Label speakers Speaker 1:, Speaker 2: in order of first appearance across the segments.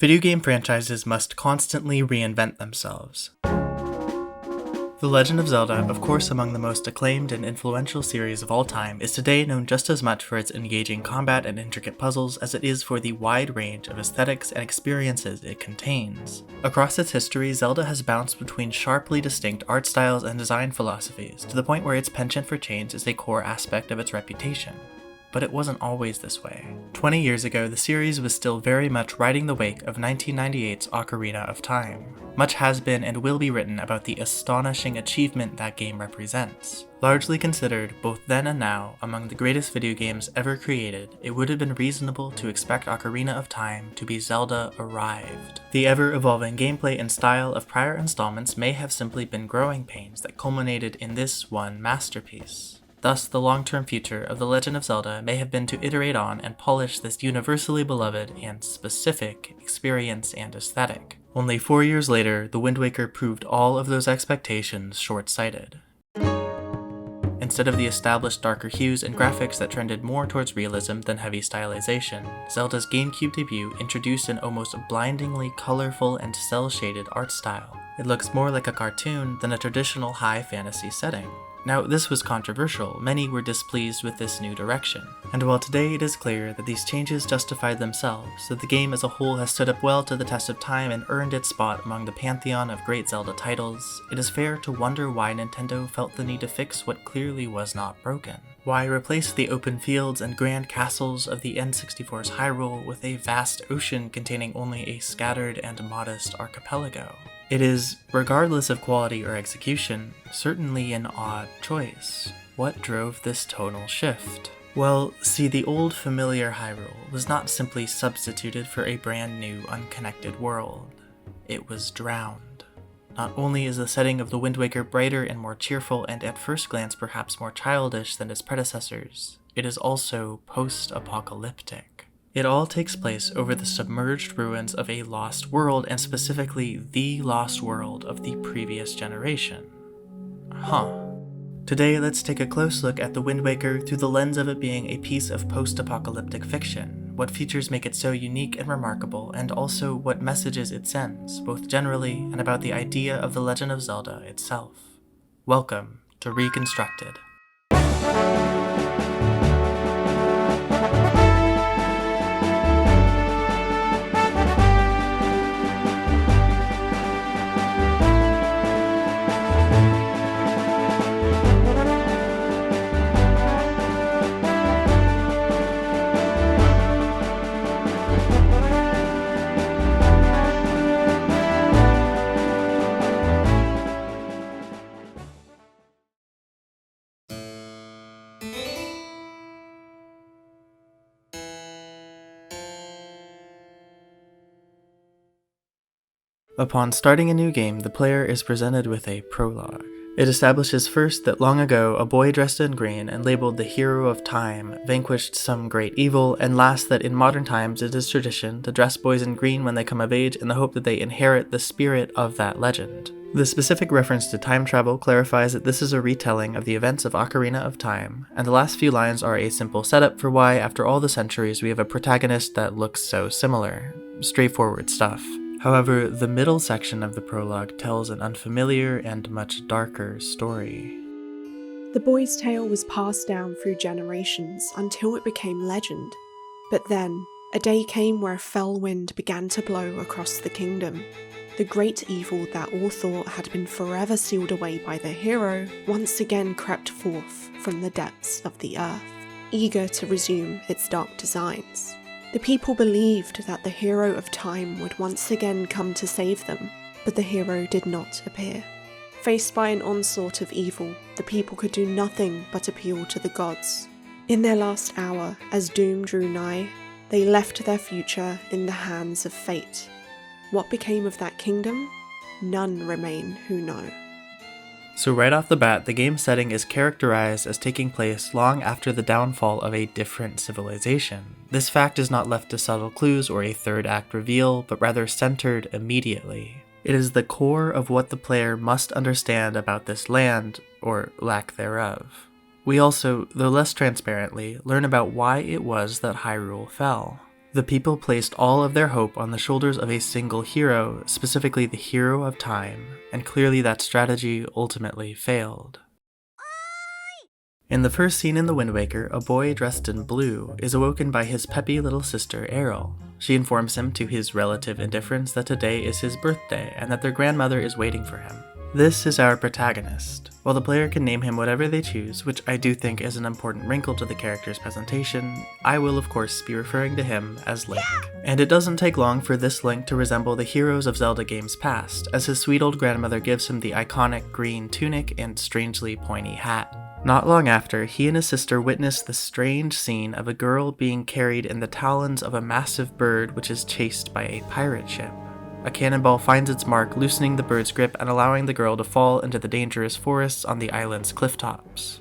Speaker 1: Video game franchises must constantly reinvent themselves. The Legend of Zelda, of course among the most acclaimed and influential series of all time, is today known just as much for its engaging combat and intricate puzzles as it is for the wide range of aesthetics and experiences it contains. Across its history, Zelda has bounced between sharply distinct art styles and design philosophies, to the point where its penchant for change is a core aspect of its reputation. But it wasn't always this way. 20 years ago, the series was still very much riding the wake of 1998's Ocarina of Time. Much has been and will be written about the astonishing achievement that game represents. Largely considered, both then and now, among the greatest video games ever created, it would have been reasonable to expect Ocarina of Time to be Zelda Arrived. The ever-evolving gameplay and style of prior installments may have simply been growing pains that culminated in this one masterpiece. Thus, the long-term future of The Legend of Zelda may have been to iterate on and polish this universally beloved and specific experience and aesthetic. Only 4 years later, The Wind Waker proved all of those expectations short-sighted. Instead of the established darker hues and graphics that trended more towards realism than heavy stylization, Zelda's GameCube debut introduced an almost blindingly colorful and cel-shaded art style. It looks more like a cartoon than a traditional high fantasy setting. Now, this was controversial. Many were displeased with this new direction. And while today it is clear that these changes justified themselves, that the game as a whole has stood up well to the test of time and earned its spot among the pantheon of great Zelda titles, it is fair to wonder why Nintendo felt the need to fix what clearly was not broken. Why replace the open fields and grand castles of the N64's Hyrule with a vast ocean containing only a scattered and modest archipelago? It is, regardless of quality or execution, certainly an odd choice. What drove this tonal shift? Well, see, the old familiar Hyrule was not simply substituted for a brand new unconnected world. It was drowned. Not only is the setting of The Wind Waker brighter and more cheerful and at first glance perhaps more childish than its predecessors, it is also post-apocalyptic. It all takes place over the submerged ruins of a lost world, and specifically the lost world of the previous generation. Today, let's take a close look at The Wind Waker through the lens of it being a piece of post-apocalyptic fiction, what features make it so unique and remarkable, and also what messages it sends, both generally and about the idea of The Legend of Zelda itself. Welcome to Reconstructed. Upon starting a new game, the player is presented with a prologue. It establishes first that long ago, a boy dressed in green and labeled the hero of time vanquished some great evil, and last that in modern times it is tradition to dress boys in green when they come of age in the hope that they inherit the spirit of that legend. The specific reference to time travel clarifies that this is a retelling of the events of Ocarina of Time, and the last few lines are a simple setup for why, after all the centuries, we have a protagonist that looks so similar. Straightforward stuff. However, the middle section of the prologue tells an unfamiliar and much darker story.
Speaker 2: The boy's tale was passed down through generations until it became legend. But then, a day came where a fell wind began to blow across the kingdom. The great evil that all thought had been forever sealed away by the hero once again crept forth from the depths of the earth, eager to resume its dark designs. The people believed that the hero of time would once again come to save them, but the hero did not appear. Faced by an onslaught of evil, the people could do nothing but appeal to the gods. In their last hour, as doom drew nigh, they left their future in the hands of fate. What became of that kingdom? None remain who know.
Speaker 1: So right off the bat, the game setting is characterized as taking place long after the downfall of a different civilization. This fact is not left to subtle clues or a third act reveal, but rather centered immediately. It is the core of what the player must understand about this land, or lack thereof. We also, though less transparently, learn about why it was that Hyrule fell. The people placed all of their hope on the shoulders of a single hero, specifically the hero of time, and clearly that strategy ultimately failed. In the first scene in The Wind Waker, a boy dressed in blue is awoken by his peppy little sister Errol. She informs him, to his relative indifference, that today is his birthday and that their grandmother is waiting for him. This is our protagonist. While the player can name him whatever they choose, which I do think is an important wrinkle to the character's presentation, I will of course be referring to him as Link. And it doesn't take long for this Link to resemble the heroes of Zelda games past, as his sweet old grandmother gives him the iconic green tunic and strangely pointy hat. Not long after, he and his sister witness the strange scene of a girl being carried in the talons of a massive bird which is chased by a pirate ship. A cannonball finds its mark, loosening the bird's grip and allowing the girl to fall into the dangerous forests on the island's cliff tops.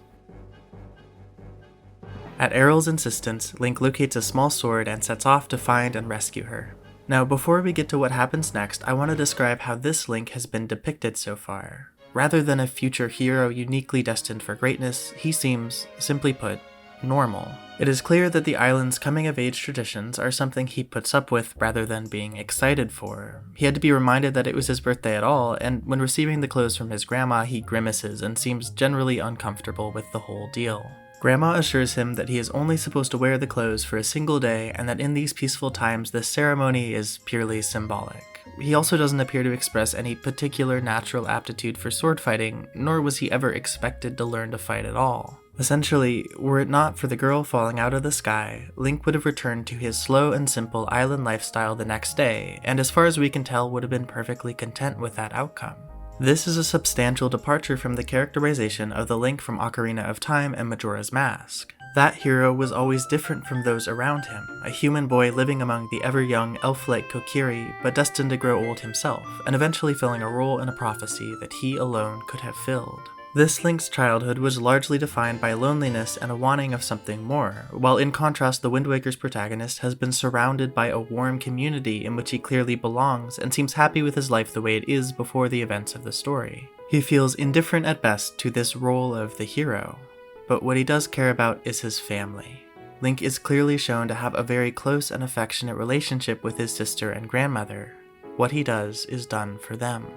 Speaker 1: At Errol's insistence, Link locates a small sword and sets off to find and rescue her. Now, before we get to what happens next, I want to describe how this Link has been depicted so far. Rather than a future hero uniquely destined for greatness, he seems, simply put, normal. It is clear that the island's coming-of-age traditions are something he puts up with rather than being excited for. He had to be reminded that it was his birthday at all, and when receiving the clothes from his grandma, he grimaces and seems generally uncomfortable with the whole deal. Grandma assures him that he is only supposed to wear the clothes for a single day and that in these peaceful times this ceremony is purely symbolic. He also doesn't appear to express any particular natural aptitude for sword fighting, nor was he ever expected to learn to fight at all. Essentially, were it not for the girl falling out of the sky, Link would have returned to his slow and simple island lifestyle the next day, and as far as we can tell would have been perfectly content with that outcome. This is a substantial departure from the characterization of the Link from Ocarina of Time and Majora's Mask. That hero was always different from those around him, a human boy living among the ever-young, elf-like Kokiri, but destined to grow old himself, and eventually filling a role in a prophecy that he alone could have filled. This Link's childhood was largely defined by loneliness and a wanting of something more, while in contrast the Wind Waker's protagonist has been surrounded by a warm community in which he clearly belongs and seems happy with his life the way it is before the events of the story. He feels indifferent at best to this role of the hero. But what he does care about is his family. Link is clearly shown to have a very close and affectionate relationship with his sister and grandmother. What he does is done for them.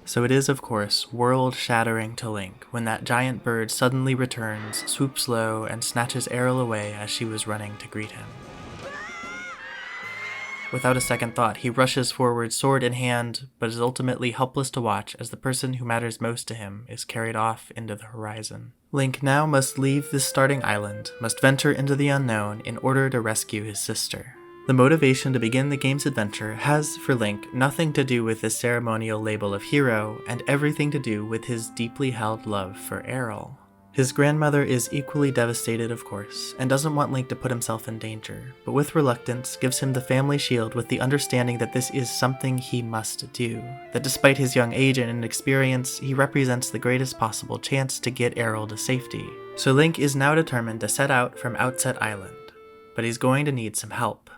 Speaker 1: So it is, of course, world-shattering to Link when that giant bird suddenly returns, swoops low, and snatches Errol away as she was running to greet him. Without a second thought, he rushes forward, sword in hand, but is ultimately helpless to watch as the person who matters most to him is carried off into the horizon. Link now must leave this starting island, must venture into the unknown in order to rescue his sister. The motivation to begin the game's adventure has, for Link, nothing to do with the ceremonial label of hero, and everything to do with his deeply held love for Errol. His grandmother is equally devastated, of course, and doesn't want Link to put himself in danger, but with reluctance gives him the family shield with the understanding that this is something he must do, that despite his young age and inexperience, he represents the greatest possible chance to get Errol to safety. So Link is now determined to set out from Outset Island, but he's going to need some help.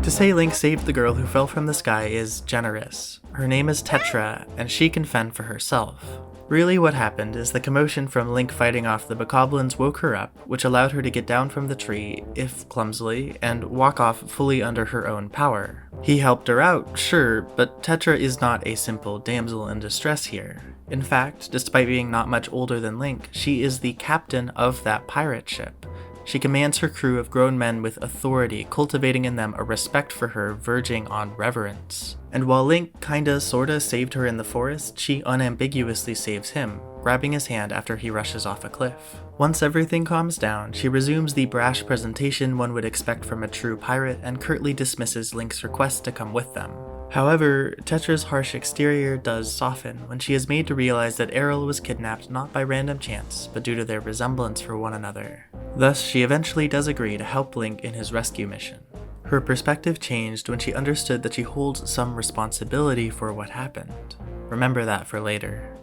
Speaker 1: To say Link saved the girl who fell from the sky is generous. Her name is Tetra, and she can fend for herself. Really what happened is the commotion from Link fighting off the bokoblins woke her up, which allowed her to get down from the tree, if clumsily, and walk off fully under her own power. He helped her out, sure, but Tetra is not a simple damsel in distress here. In fact, despite being not much older than Link, she is the captain of that pirate ship. She commands her crew of grown men with authority, cultivating in them a respect for her verging on reverence. And while Link kinda sorta saved her in the forest, she unambiguously saves him, grabbing his hand after he rushes off a cliff. Once everything calms down, she resumes the brash presentation one would expect from a true pirate and curtly dismisses Link's request to come with them. However, Tetra's harsh exterior does soften when she is made to realize that Errol was kidnapped not by random chance, but due to their resemblance for one another. Thus, she eventually does agree to help Link in his rescue mission. Her perspective changed when she understood that she holds some responsibility for what happened. Remember that for later.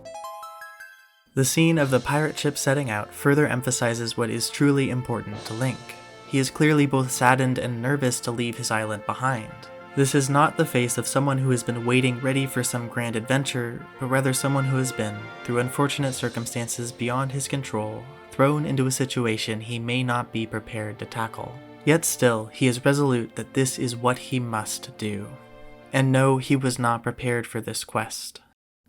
Speaker 1: The scene of the pirate ship setting out further emphasizes what is truly important to Link. He is clearly both saddened and nervous to leave his island behind. This is not the face of someone who has been waiting ready for some grand adventure, but rather someone who has been, through unfortunate circumstances beyond his control, thrown into a situation he may not be prepared to tackle. Yet still, he is resolute that this is what he must do. And no, he was not prepared for this quest.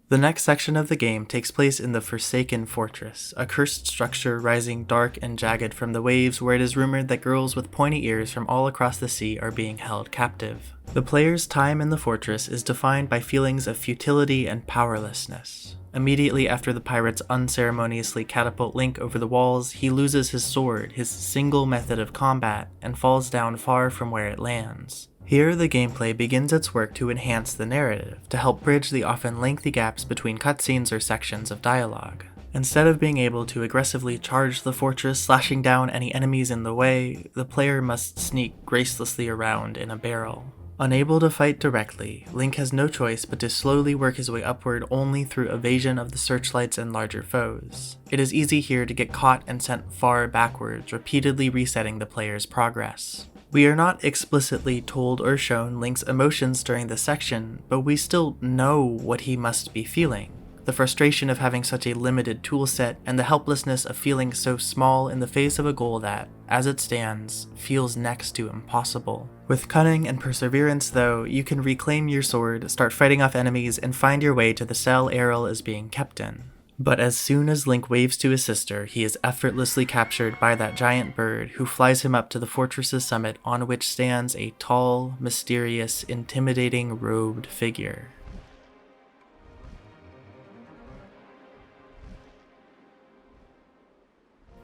Speaker 1: The next section of the game takes place in the Forsaken Fortress, a cursed structure rising dark and jagged from the waves where it is rumored that girls with pointy ears from all across the sea are being held captive. The player's time in the fortress is defined by feelings of futility and powerlessness. Immediately after the pirates unceremoniously catapult Link over the walls, he loses his sword, his single method of combat, and falls down far from where it lands. Here, the gameplay begins its work to enhance the narrative, to help bridge the often lengthy gaps between cutscenes or sections of dialogue. Instead of being able to aggressively charge the fortress, slashing down any enemies in the way, the player must sneak gracelessly around in a barrel. Unable to fight directly, Link has no choice but to slowly work his way upward only through evasion of the searchlights and larger foes. It is easy here to get caught and sent far backwards, repeatedly resetting the player's progress. We are not explicitly told or shown Link's emotions during this section, but we still know what he must be feeling. The frustration of having such a limited toolset and the helplessness of feeling so small in the face of a goal that, as it stands, feels next to impossible. With cunning and perseverance though, you can reclaim your sword, start fighting off enemies, and find your way to the cell Aryll is being kept in. But as soon as Link waves to his sister, he is effortlessly captured by that giant bird who flies him up to the fortress's summit, on which stands a tall, mysterious, intimidating robed figure.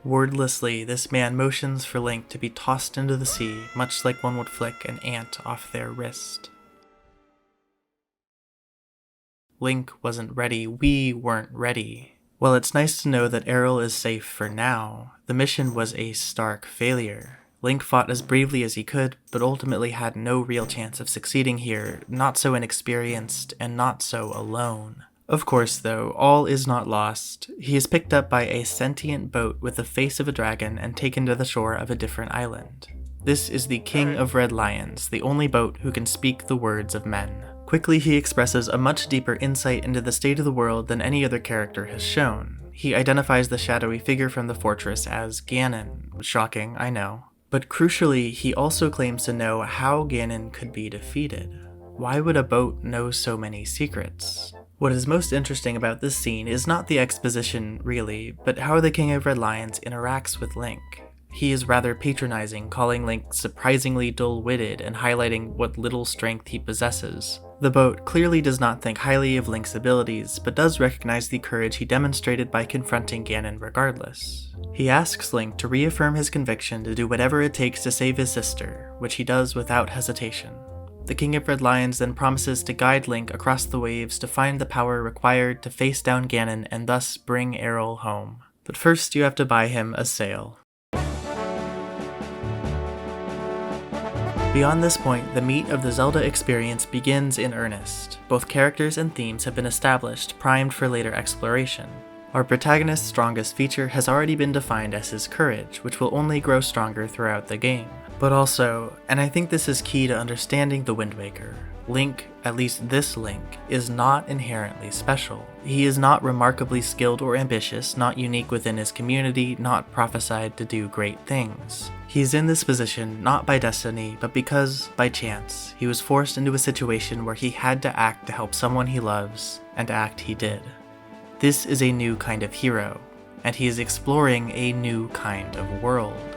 Speaker 1: Wordlessly, this man motions for Link to be tossed into the sea, much like one would flick an ant off their wrist. Link wasn't ready, we weren't ready. While it's nice to know that Aryll is safe for now, the mission was a stark failure. Link fought as bravely as he could, but ultimately had no real chance of succeeding here, not so inexperienced and not so alone. Of course though, all is not lost. He is picked up by a sentient boat with the face of a dragon and taken to the shore of a different island. This is the King of Red Lions, the only boat who can speak the words of men. Quickly he expresses a much deeper insight into the state of the world than any other character has shown. He identifies the shadowy figure from the fortress as Ganon. Shocking, I know. But crucially, he also claims to know how Ganon could be defeated. Why would a boat know so many secrets? What is most interesting about this scene is not the exposition, really, but how the King of Red Lions interacts with Link. He is rather patronizing, calling Link surprisingly dull-witted and highlighting what little strength he possesses. The boat clearly does not think highly of Link's abilities, but does recognize the courage he demonstrated by confronting Ganon regardless. He asks Link to reaffirm his conviction to do whatever it takes to save his sister, which he does without hesitation. The King of Red Lions then promises to guide Link across the waves to find the power required to face down Ganon and thus bring Aryll home. But first you have to buy him a sail. Beyond this point, the meat of the Zelda experience begins in earnest. Both characters and themes have been established, primed for later exploration. Our protagonist's strongest feature has already been defined as his courage, which will only grow stronger throughout the game. But also, and I think this is key to understanding the Wind Waker, Link, at least this Link, is not inherently special. He is not remarkably skilled or ambitious, not unique within his community, not prophesied to do great things. He's in this position not by destiny, but because, by chance, he was forced into a situation where he had to act to help someone he loves, and act he did. This is a new kind of hero, and he is exploring a new kind of world.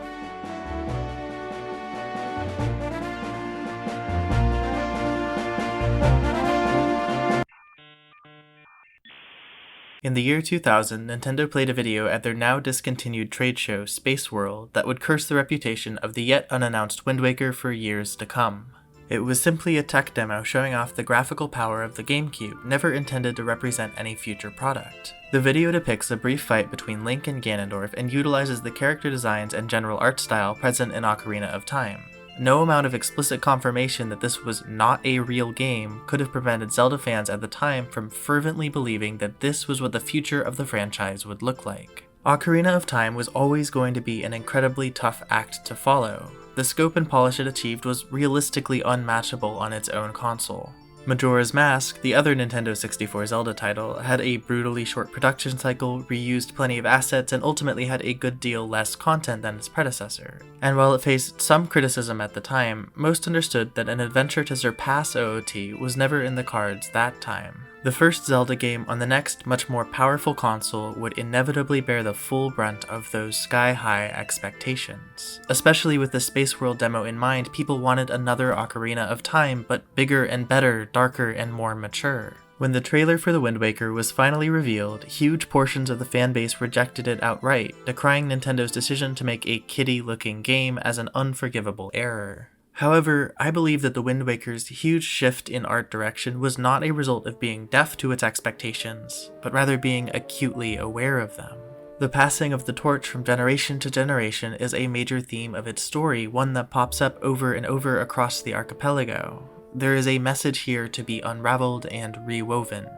Speaker 1: In the year 2000, Nintendo played a video at their now discontinued trade show, Space World, that would curse the reputation of the yet unannounced Wind Waker for years to come. It was simply a tech demo showing off the graphical power of the GameCube, never intended to represent any future product. The video depicts a brief fight between Link and Ganondorf and utilizes the character designs and general art style present in Ocarina of Time. No amount of explicit confirmation that this was not a real game could have prevented Zelda fans at the time from fervently believing that this was what the future of the franchise would look like. Ocarina of Time was always going to be an incredibly tough act to follow. the scope and polish it achieved was realistically unmatchable on its own console. Majora's Mask, the other Nintendo 64 Zelda title, had a brutally short production cycle, reused plenty of assets, and ultimately had a good deal less content than its predecessor. And while it faced some criticism at the time, most understood that an adventure to surpass OOT was never in the cards that time. The first Zelda game on the next, much more powerful console would inevitably bear the full brunt of those sky-high expectations. Especially with the Space World demo in mind, people wanted another Ocarina of Time, but bigger and better, darker and more mature. When the trailer for The Wind Waker was finally revealed, huge portions of the fanbase rejected it outright, decrying Nintendo's decision to make a kiddie-looking game as an unforgivable error. However, I believe that The Wind Waker's huge shift in art direction was not a result of being deaf to its expectations, but rather being acutely aware of them. The passing of the torch from generation to generation is a major theme of its story, one that pops up over and over across the archipelago. There is a message here to be unraveled and rewoven.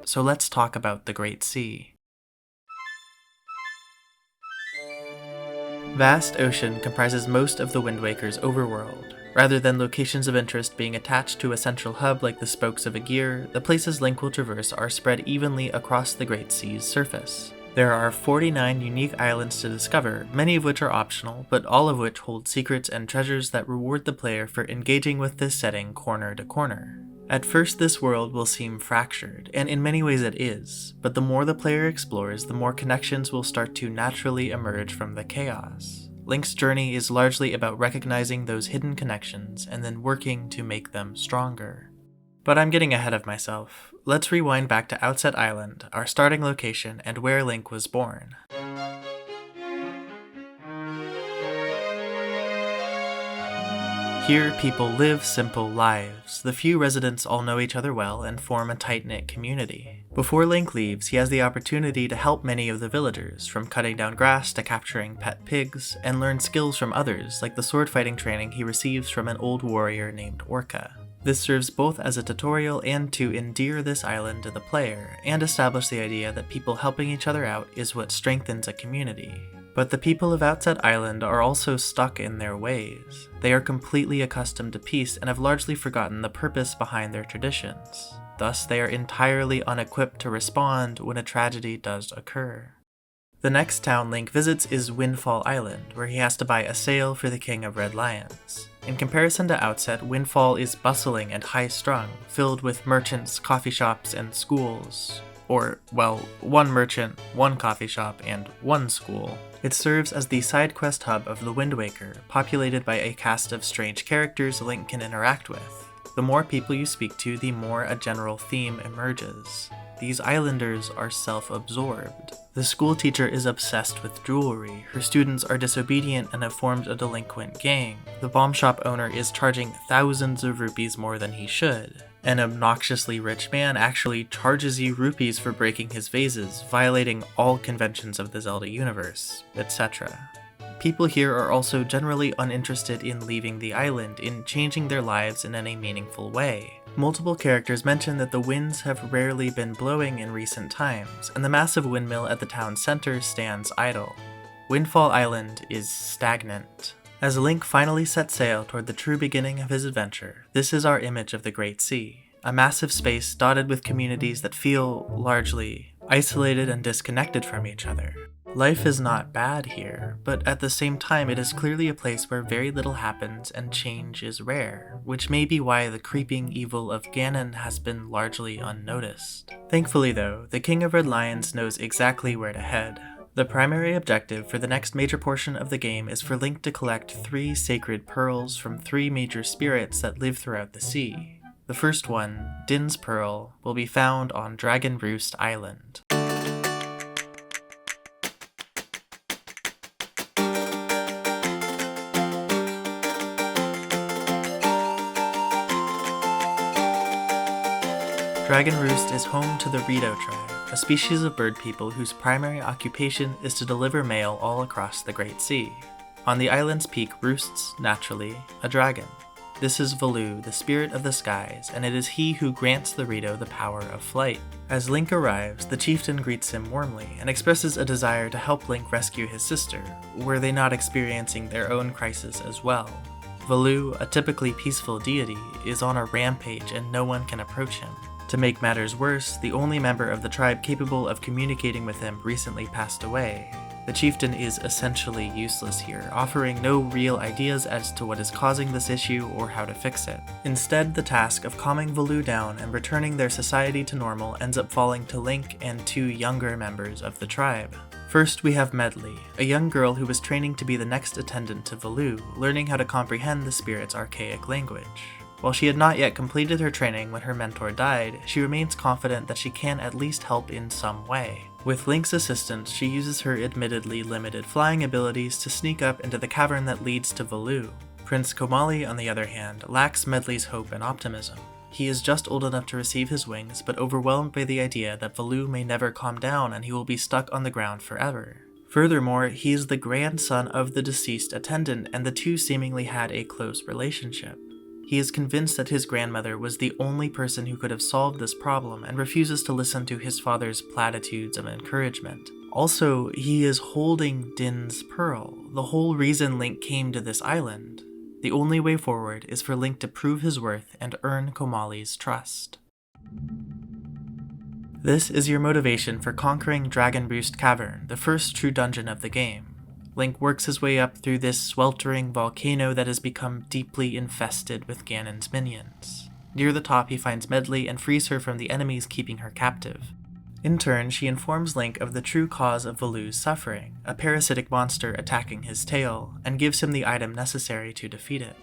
Speaker 1: So let's talk about the Great Sea. Vast Ocean comprises most of the Wind Waker's overworld. Rather than locations of interest being attached to a central hub like the spokes of a gear, the places Link will traverse are spread evenly across the Great Sea's surface. There are 49 unique islands to discover, many of which are optional, but all of which hold secrets and treasures that reward the player for engaging with this setting corner to corner. At first, this world will seem fractured, and in many ways it is, but the more the player explores, the more connections will start to naturally emerge from the chaos. Link's journey is largely about recognizing those hidden connections and then working to make them stronger. But I'm getting ahead of myself. Let's rewind back to Outset Island, our starting location and where Link was born. Here, people live simple lives. The few residents all know each other well and form a tight-knit community. Before Link leaves, he has the opportunity to help many of the villagers, from cutting down grass to capturing pet pigs, and learn skills from others, like the sword fighting training he receives from an old warrior named Orca. This serves both as a tutorial and to endear this island to the player, and establish the idea that people helping each other out is what strengthens a community. But the people of Outset Island are also stuck in their ways. They are completely accustomed to peace and have largely forgotten the purpose behind their traditions. Thus, they are entirely unequipped to respond when a tragedy does occur. The next town Link visits is Windfall Island, where he has to buy a sail for the King of Red Lions. In comparison to Outset, Windfall is bustling and high-strung, filled with merchants, coffee shops, and schools. Or, well, one merchant, one coffee shop, and one school. It serves as the side quest hub of the Wind Waker, populated by a cast of strange characters Link can interact with. The more people you speak to, the more a general theme emerges. These islanders are self-absorbed. The school teacher is obsessed with jewelry, her students are disobedient and have formed a delinquent gang, the bomb shop owner is charging thousands of rupees more than he should. An obnoxiously rich man actually charges you rupees for breaking his vases, violating all conventions of the Zelda universe, etc. People here are also generally uninterested in leaving the island, in changing their lives in any meaningful way. Multiple characters mention that the winds have rarely been blowing in recent times, and the massive windmill at the town center stands idle. Windfall Island is stagnant. As Link finally sets sail toward the true beginning of his adventure, this is our image of the Great Sea, a massive space dotted with communities that feel, largely, isolated and disconnected from each other. Life is not bad here, but at the same time it is clearly a place where very little happens and change is rare, which may be why the creeping evil of Ganon has been largely unnoticed. Thankfully though, the King of Red Lions knows exactly where to head. The primary objective for the next major portion of the game is for Link to collect 3 sacred pearls from 3 major spirits that live throughout the sea. The first one, Din's Pearl, will be found on Dragon Roost Island. Dragon Roost is home to the Rito tribe, a species of bird people whose primary occupation is to deliver mail all across the Great Sea. On the island's peak roosts, naturally, a dragon. This is Valoo, the spirit of the skies, and it is he who grants the Rito the power of flight. As Link arrives, the chieftain greets him warmly and expresses a desire to help Link rescue his sister, were they not experiencing their own crisis as well. Valoo, a typically peaceful deity, is on a rampage and no one can approach him. To make matters worse, the only member of the tribe capable of communicating with him recently passed away. The chieftain is essentially useless here, offering no real ideas as to what is causing this issue or how to fix it. Instead, the task of calming Valoo down and returning their society to normal ends up falling to Link and 2 younger members of the tribe. First, we have Medli, a young girl who was training to be the next attendant to Valoo, learning how to comprehend the spirit's archaic language. While she had not yet completed her training when her mentor died, she remains confident that she can at least help in some way. With Link's assistance, she uses her admittedly limited flying abilities to sneak up into the cavern that leads to Valoo. Prince Komali, on the other hand, lacks Medli's hope and optimism. He is just old enough to receive his wings, but overwhelmed by the idea that Valoo may never calm down and he will be stuck on the ground forever. Furthermore, he is the grandson of the deceased attendant, and the two seemingly had a close relationship. He is convinced that his grandmother was the only person who could have solved this problem and refuses to listen to his father's platitudes of encouragement. Also, he is holding Din's pearl, the whole reason Link came to this island. The only way forward is for Link to prove his worth and earn Komali's trust. This is your motivation for conquering Dragon Roost Cavern, the first true dungeon of the game. Link works his way up through this sweltering volcano that has become deeply infested with Ganon's minions. Near the top, he finds Medli and frees her from the enemies keeping her captive. In turn, she informs Link of the true cause of Valoo's suffering, a parasitic monster attacking his tail, and gives him the item necessary to defeat it.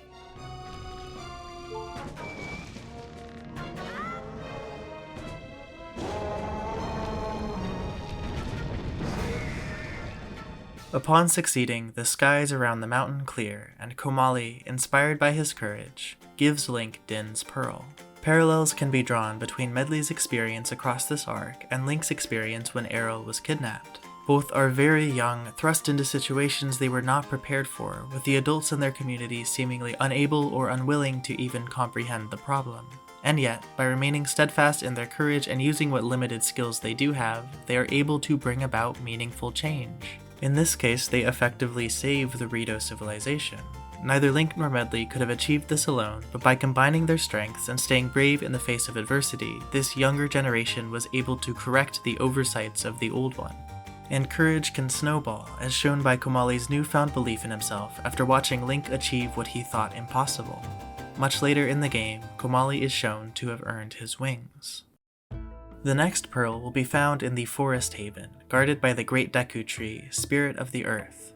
Speaker 1: Upon succeeding, the skies around the mountain clear, and Komali, inspired by his courage, gives Link Din's pearl. Parallels can be drawn between Medli's experience across this arc and Link's experience when Aryll was kidnapped. Both are very young, thrust into situations they were not prepared for, with the adults in their community seemingly unable or unwilling to even comprehend the problem. And yet, by remaining steadfast in their courage and using what limited skills they do have, they are able to bring about meaningful change. In this case, they effectively save the Rito civilization. Neither Link nor Medli could have achieved this alone, but by combining their strengths and staying brave in the face of adversity, this younger generation was able to correct the oversights of the old one. And courage can snowball, as shown by Komali's newfound belief in himself after watching Link achieve what he thought impossible. Much later in the game, Komali is shown to have earned his wings. The next pearl will be found in the Forest Haven, guarded by the Great Deku Tree, Spirit of the Earth.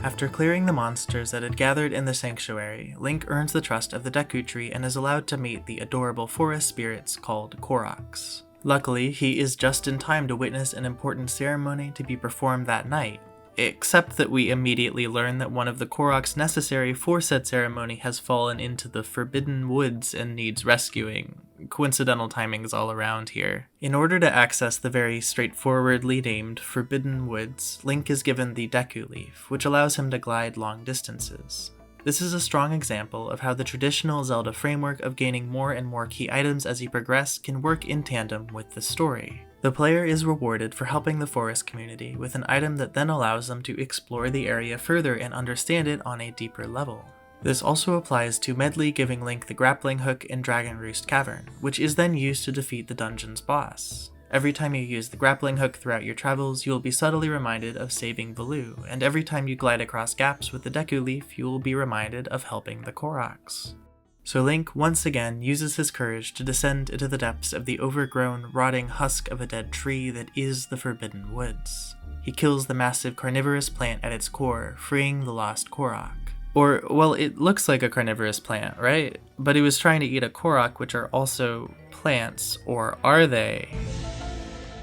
Speaker 1: After clearing the monsters that had gathered in the sanctuary, Link earns the trust of the Deku Tree and is allowed to meet the adorable forest spirits called Koroks. Luckily, he is just in time to witness an important ceremony to be performed that night, except that we immediately learn that one of the Koroks necessary for said ceremony has fallen into the Forbidden Woods and needs rescuing. Coincidental timings all around here. In order to access the very straightforwardly named Forbidden Woods, Link is given the Deku Leaf, which allows him to glide long distances. This is a strong example of how the traditional Zelda framework of gaining more and more key items as you progress can work in tandem with the story. The player is rewarded for helping the forest community with an item that then allows them to explore the area further and understand it on a deeper level. This also applies to Medli giving Link the grappling hook in Dragon Roost Cavern, which is then used to defeat the dungeon's boss. Every time you use the grappling hook throughout your travels, you will be subtly reminded of saving Valoo, and every time you glide across gaps with the Deku Leaf, you will be reminded of helping the Koroks. So Link once again uses his courage to descend into the depths of the overgrown, rotting husk of a dead tree that is the Forbidden Woods. He kills the massive carnivorous plant at its core, freeing the lost Korok. Or, well, it looks like a carnivorous plant, right? But he was trying to eat a Korok, which are also plants, or are they?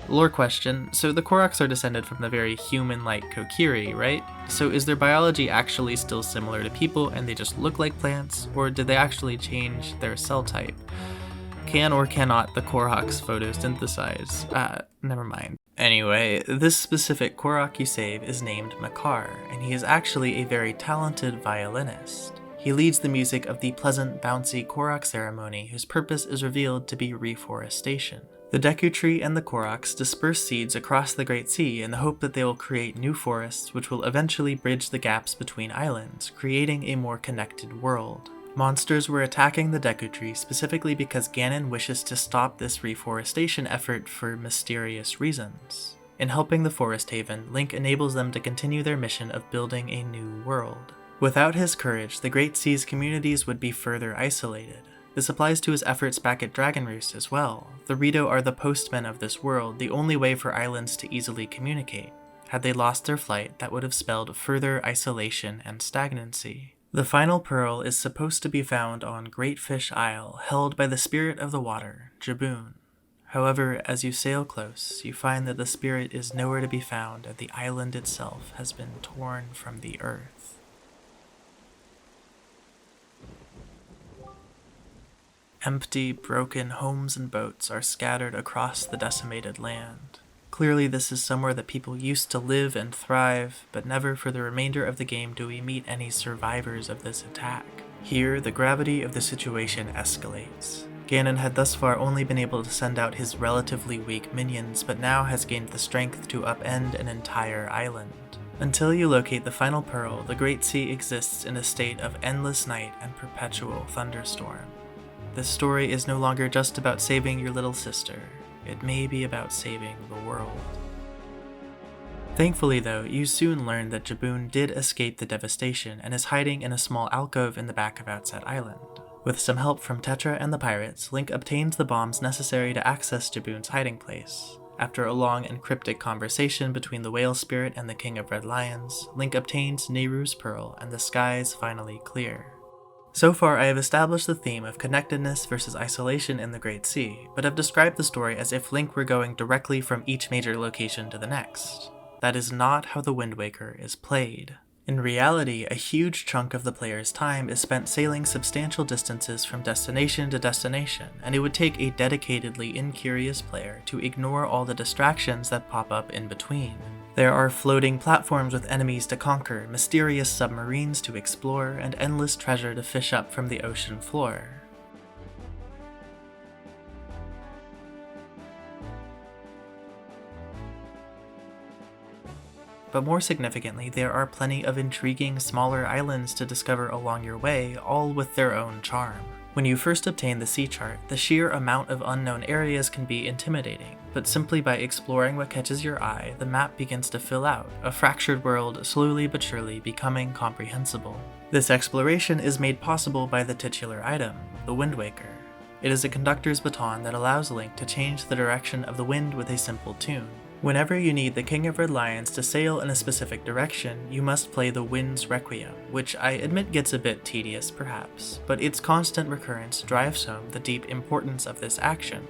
Speaker 1: Lore question, so the Koroks are descended from the very human-like Kokiri, right? So is their biology actually still similar to people and they just look like plants, or did they actually change their cell type? can or cannot the Koroks photosynthesize? Never mind. Anyway, this specific Korok you save is named Makar, and he is actually a very talented violinist. He leads the music of the pleasant, bouncy Korok ceremony whose purpose is revealed to be reforestation. The Deku Tree and the Koroks disperse seeds across the Great Sea in the hope that they will create new forests which will eventually bridge the gaps between islands, creating a more connected world. Monsters were attacking the Deku Tree specifically because Ganon wishes to stop this reforestation effort for mysterious reasons. In helping the Forest Haven, Link enables them to continue their mission of building a new world. Without his courage, the Great Sea's communities would be further isolated. This applies to his efforts back at Dragon Roost as well. The Rito are the postmen of this world, the only way for islands to easily communicate. Had they lost their flight, that would have spelled further isolation and stagnancy. The final pearl is supposed to be found on Great Fish Isle, held by the spirit of the water, Jaboon. However, as you sail close, you find that the spirit is nowhere to be found and the island itself has been torn from the earth. Empty, broken homes and boats are scattered across the decimated land. Clearly this is somewhere that people used to live and thrive, but never for the remainder of the game do we meet any survivors of this attack. Here, the gravity of the situation escalates. Ganon had thus far only been able to send out his relatively weak minions, but now has gained the strength to upend an entire island. Until you locate the final pearl, the Great Sea exists in a state of endless night and perpetual thunderstorm. This story is no longer just about saving your little sister. It may be about saving the world. Thankfully though, you soon learn that Jaboon did escape the devastation and is hiding in a small alcove in the back of Outset Island. With some help from Tetra and the pirates, Link obtains the bombs necessary to access Jaboon's hiding place. After a long and cryptic conversation between the whale spirit and the King of Red Lions, Link obtains Nehru's Pearl and the skies finally clear. So far, I have established the theme of connectedness versus isolation in the Great Sea, but have described the story as if Link were going directly from each major location to the next. That is not how the Wind Waker is played. In reality, a huge chunk of the player's time is spent sailing substantial distances from destination to destination, and it would take a dedicatedly incurious player to ignore all the distractions that pop up in between. There are floating platforms with enemies to conquer, mysterious submarines to explore, and endless treasure to fish up from the ocean floor. But more significantly, there are plenty of intriguing smaller islands to discover along your way, all with their own charm. When you first obtain the sea chart, the sheer amount of unknown areas can be intimidating, but simply by exploring what catches your eye, the map begins to fill out, a fractured world slowly but surely becoming comprehensible. This exploration is made possible by the titular item, the Wind Waker. It is a conductor's baton that allows Link to change the direction of the wind with a simple tune. Whenever you need the King of Red Lions to sail in a specific direction, you must play the Wind's Requiem, which I admit gets a bit tedious perhaps, but its constant recurrence drives home the deep importance of this action.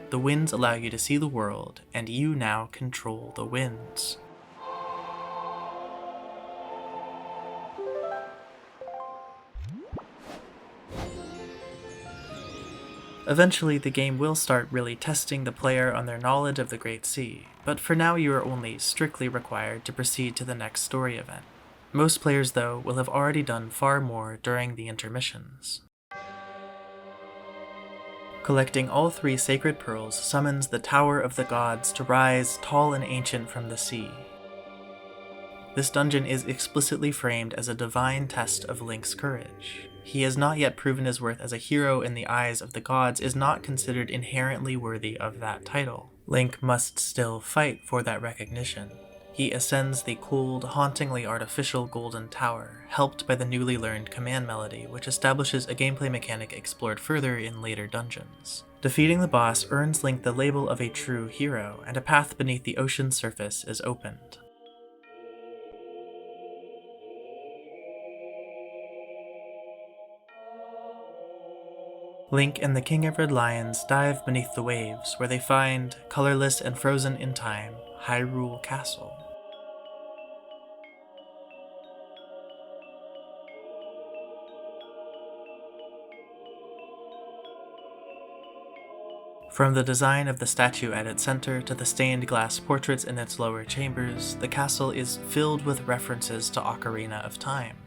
Speaker 1: The winds allow you to see the world, and you now control the winds. Eventually, the game will start really testing the player on their knowledge of the Great Sea, but for now you are only strictly required to proceed to the next story event. Most players, though, will have already done far more during the intermissions. Collecting all 3 sacred pearls summons the Tower of the Gods to rise tall and ancient from the sea. This dungeon is explicitly framed as a divine test of Link's courage. He has not yet proven his worth as a hero in the eyes of the gods, is not considered inherently worthy of that title. Link must still fight for that recognition. He ascends the cold, hauntingly artificial Golden Tower, helped by the newly learned command melody, which establishes a gameplay mechanic explored further in later dungeons. Defeating the boss earns Link the label of a true hero, and a path beneath the ocean's surface is opened. Link and the King of Red Lions dive beneath the waves, where they find, colorless and frozen in time, Hyrule Castle. From the design of the statue at its center to the stained glass portraits in its lower chambers, the castle is filled with references to Ocarina of Time.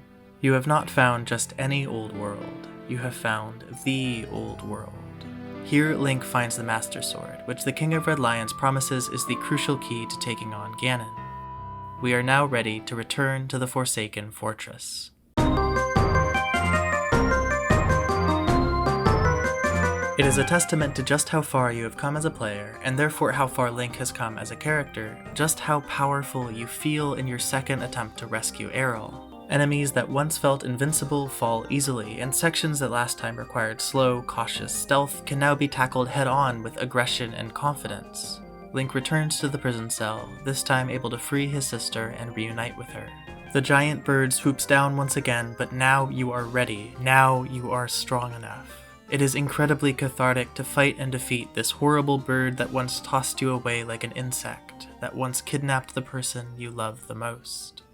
Speaker 1: You have not found just any old world, you have found the old world. Here, Link finds the Master Sword, which the King of Red Lions promises is the crucial key to taking on Ganon. We are now ready to return to the Forsaken Fortress. It is a testament to just how far you have come as a player, and therefore how far Link has come as a character, just how powerful you feel in your second attempt to rescue Errol. Enemies that once felt invincible fall easily, and sections that last time required slow, cautious stealth can now be tackled head-on with aggression and confidence. Link returns to the prison cell, this time able to free his sister and reunite with her. The giant bird swoops down once again, but now you are ready, now you are strong enough. It is incredibly cathartic to fight and defeat this horrible bird that once tossed you away like an insect, that once kidnapped the person you love the most.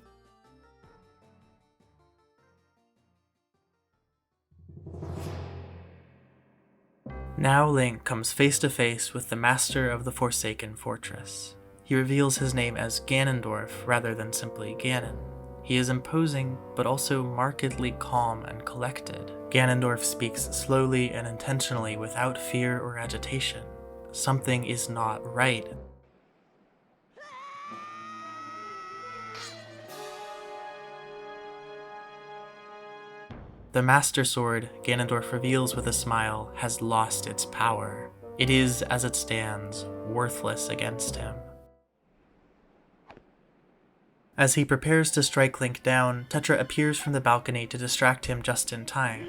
Speaker 1: Now Link comes face to face with the master of the Forsaken Fortress. He reveals his name as Ganondorf rather than simply Ganon. He is imposing, but also markedly calm and collected. Ganondorf speaks slowly and intentionally without fear or agitation. Something is not right. The Master Sword, Ganondorf reveals with a smile, has lost its power. It is, as it stands, worthless against him. As he prepares to strike Link down, Tetra appears from the balcony to distract him just in time.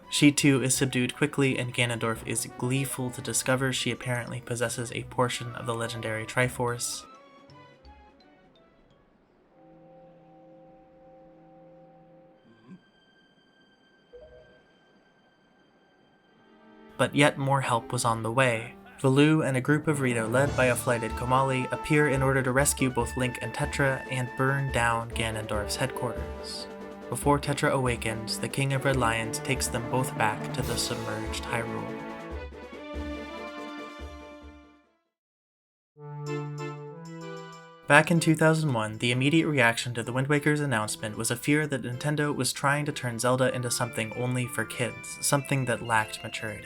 Speaker 1: She too is subdued quickly, and Ganondorf is gleeful to discover she apparently possesses a portion of the legendary Triforce. But yet more help was on the way. Valoo and a group of Rito led by a flighted Komali appear in order to rescue both Link and Tetra and burn down Ganondorf's headquarters. Before Tetra awakens, the King of Red Lions takes them both back to the submerged Hyrule. Back in 2001, the immediate reaction to the Wind Waker's announcement was a fear that Nintendo was trying to turn Zelda into something only for kids, something that lacked maturity.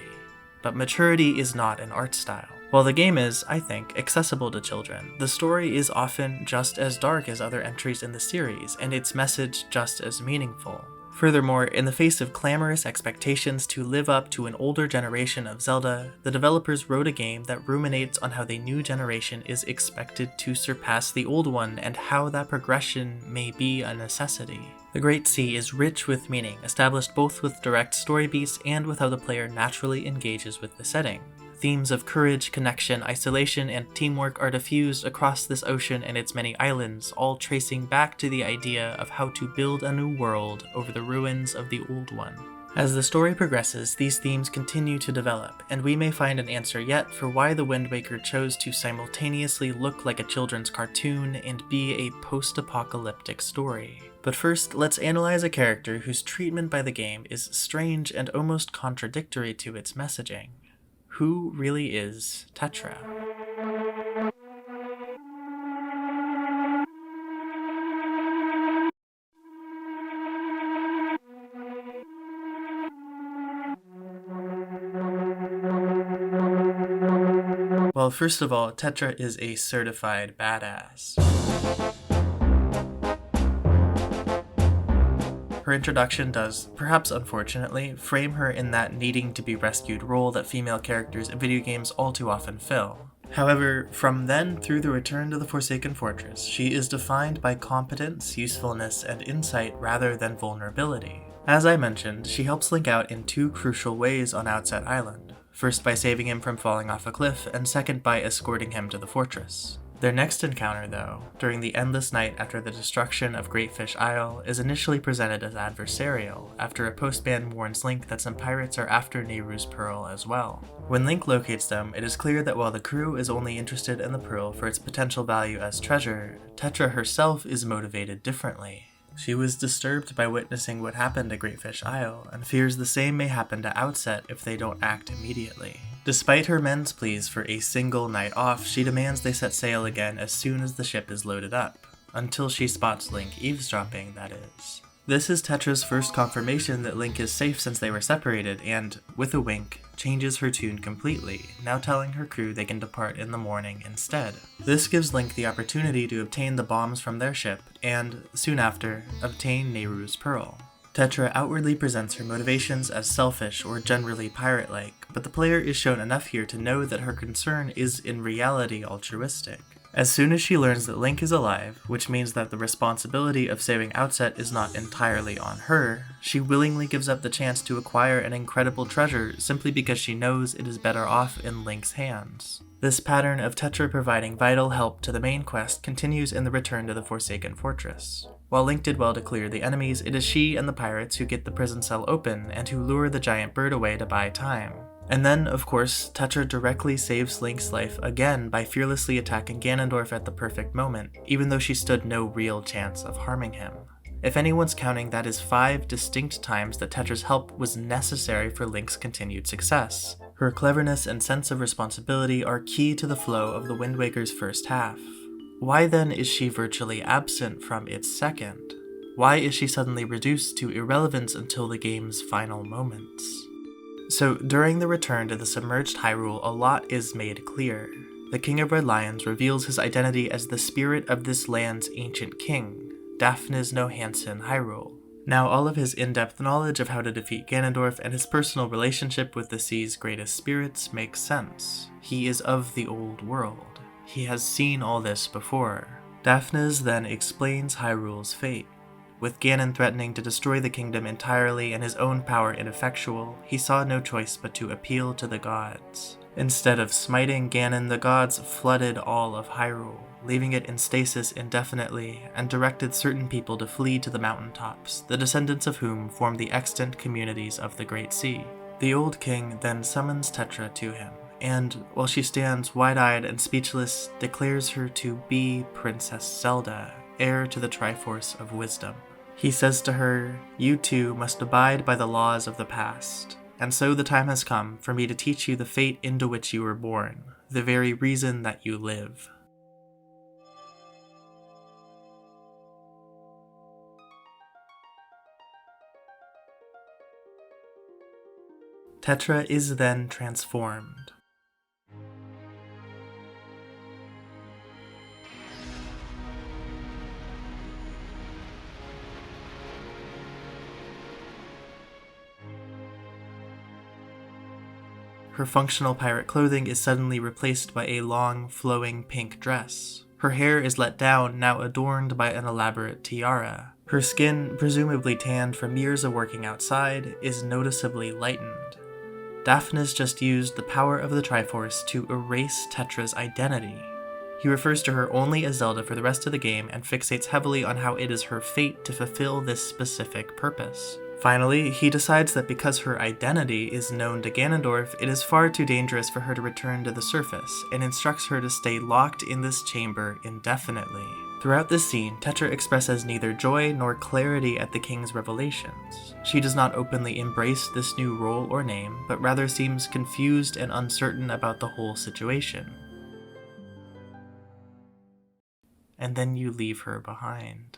Speaker 1: But maturity is not an art style. While the game is, I think, accessible to children, the story is often just as dark as other entries in the series, and its message just as meaningful. Furthermore, in the face of clamorous expectations to live up to an older generation of Zelda, the developers wrote a game that ruminates on how the new generation is expected to surpass the old one and how that progression may be a necessity. The Great Sea is rich with meaning, established both with direct story beats and with how the player naturally engages with the setting. Themes of courage, connection, isolation, and teamwork are diffused across this ocean and its many islands, all tracing back to the idea of how to build a new world over the ruins of the old one. As the story progresses, these themes continue to develop, and we may find an answer yet for why the Wind Waker chose to simultaneously look like a children's cartoon and be a post-apocalyptic story. But first, let's analyze a character whose treatment by the game is strange and almost contradictory to its messaging. Who really is Tetra? Well, first of all, Tetra is a certified badass. Her introduction does, perhaps unfortunately, frame her in that needing to be rescued role that female characters in video games all too often fill. However, from then through the return to the Forsaken Fortress, she is defined by competence, usefulness, and insight rather than vulnerability. As I mentioned, she helps Link out in two crucial ways on Outset Island. First by saving him from falling off a cliff, and second by escorting him to the fortress. Their next encounter, though, during the endless night after the destruction of Great Fish Isle, is initially presented as adversarial, after a postman warns Link that some pirates are after Nehru's pearl as well. When Link locates them, it is clear that while the crew is only interested in the pearl for its potential value as treasure, Tetra herself is motivated differently. She was disturbed by witnessing what happened at Greatfish Isle, and fears the same may happen to Outset if they don't act immediately. Despite her men's pleas for a single night off, she demands they set sail again as soon as the ship is loaded up, until she spots Link eavesdropping, that is. This is Tetra's first confirmation that Link is safe since they were separated, and, with a wink, changes her tune completely, now telling her crew they can depart in the morning instead. This gives Link the opportunity to obtain the bombs from their ship, and, soon after, obtain Nehru's Pearl. Tetra outwardly presents her motivations as selfish or generally pirate-like, but the player is shown enough here to know that her concern is in reality altruistic. As soon as she learns that Link is alive, which means that the responsibility of saving Outset is not entirely on her, she willingly gives up the chance to acquire an incredible treasure simply because she knows it is better off in Link's hands. This pattern of Tetra providing vital help to the main quest continues in the Return to the Forsaken Fortress. While Link did well to clear the enemies, it is she and the pirates who get the prison cell open and who lure the giant bird away to buy time. And then, of course, Tetra directly saves Link's life again by fearlessly attacking Ganondorf at the perfect moment, even though she stood no real chance of harming him. If anyone's counting, that is 5 distinct times that Tetra's help was necessary for Link's continued success. Her cleverness and sense of responsibility are key to the flow of the Wind Waker's first half. Why then is she virtually absent from its second? Why is she suddenly reduced to irrelevance until the game's final moments? So, during the return to the submerged Hyrule, a lot is made clear. The King of Red Lions reveals his identity as the spirit of this land's ancient king, Daphnes no Hansen Hyrule. Now, all of his in-depth knowledge of how to defeat Ganondorf and his personal relationship with the sea's greatest spirits makes sense. He is of the old world. He has seen all this before. Daphnes then explains Hyrule's fate. With Ganon threatening to destroy the kingdom entirely and his own power ineffectual, he saw no choice but to appeal to the gods. Instead of smiting Ganon, the gods flooded all of Hyrule, leaving it in stasis indefinitely, and directed certain people to flee to the mountaintops, the descendants of whom form the extant communities of the Great Sea. The old king then summons Tetra to him, and, while she stands wide-eyed and speechless, declares her to be Princess Zelda, heir to the Triforce of Wisdom. He says to her, "You too must abide by the laws of the past, and so the time has come for me to teach you the fate into which you were born, the very reason that you live." Tetra is then transformed. Her functional pirate clothing is suddenly replaced by a long, flowing pink dress. Her hair is let down, now adorned by an elaborate tiara. Her skin, presumably tanned from years of working outside, is noticeably lightened. Daphnes just used the power of the Triforce to erase Tetra's identity. He refers to her only as Zelda for the rest of the game and fixates heavily on how it is her fate to fulfill this specific purpose. Finally, he decides that because her identity is known to Ganondorf, it is far too dangerous for her to return to the surface, and instructs her to stay locked in this chamber indefinitely. Throughout this scene, Tetra expresses neither joy nor clarity at the king's revelations. She does not openly embrace this new role or name, but rather seems confused and uncertain about the whole situation. And then you leave her behind.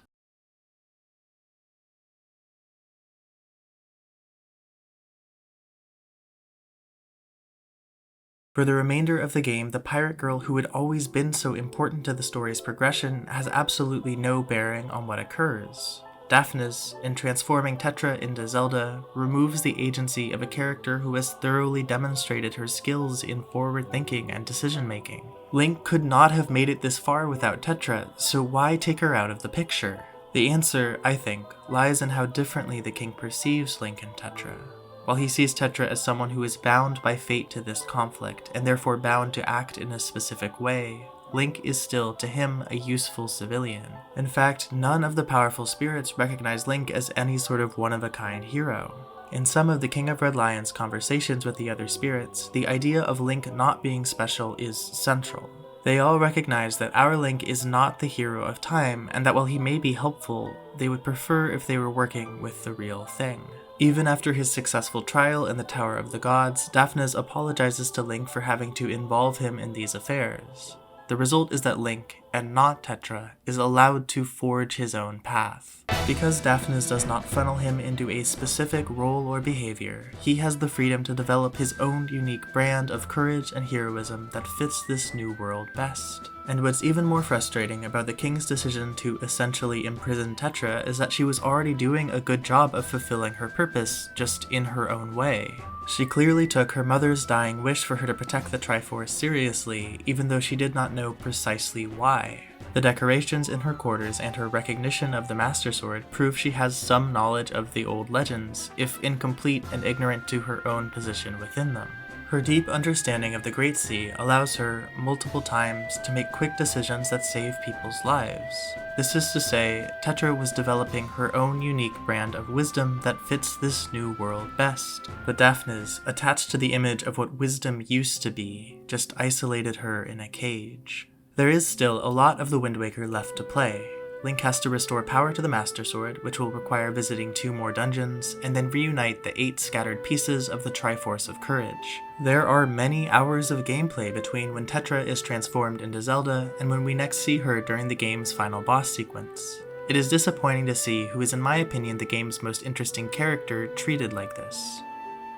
Speaker 1: For the remainder of the game, the pirate girl who had always been so important to the story's progression has absolutely no bearing on what occurs. Daphnes, in transforming Tetra into Zelda, removes the agency of a character who has thoroughly demonstrated her skills in forward thinking and decision-making. Link could not have made it this far without Tetra, so why take her out of the picture? The answer, I think, lies in how differently the king perceives Link and Tetra. While he sees Tetra as someone who is bound by fate to this conflict, and therefore bound to act in a specific way, Link is still, to him, a useful civilian. In fact, none of the powerful spirits recognize Link as any sort of one-of-a-kind hero. In some of the King of Red Lion's conversations with the other spirits, the idea of Link not being special is central. They all recognize that our Link is not the hero of time, and that while he may be helpful, they would prefer if they were working with the real thing. Even after his successful trial in the Tower of the Gods, Daphnes apologizes to Link for having to involve him in these affairs. The result is that Link, and not Tetra, is allowed to forge his own path. Because Daphnes does not funnel him into a specific role or behavior, he has the freedom to develop his own unique brand of courage and heroism that fits this new world best. And what's even more frustrating about the king's decision to essentially imprison Tetra is that she was already doing a good job of fulfilling her purpose, just in her own way. She clearly took her mother's dying wish for her to protect the Triforce seriously, even though she did not know precisely why. The decorations in her quarters and her recognition of the Master Sword prove she has some knowledge of the old legends, if incomplete and ignorant to her own position within them. Her deep understanding of the Great Sea allows her, multiple times, to make quick decisions that save people's lives. This is to say, Tetra was developing her own unique brand of wisdom that fits this new world best. But Daphnes, attached to the image of what wisdom used to be, just isolated her in a cage. There is still a lot of the Wind Waker left to play. Link has to restore power to the Master Sword, which will require visiting 2 more dungeons, and then reunite the 8 scattered pieces of the Triforce of Courage. There are many hours of gameplay between when Tetra is transformed into Zelda and when we next see her during the game's final boss sequence. It is disappointing to see who is in my opinion the game's most interesting character treated like this.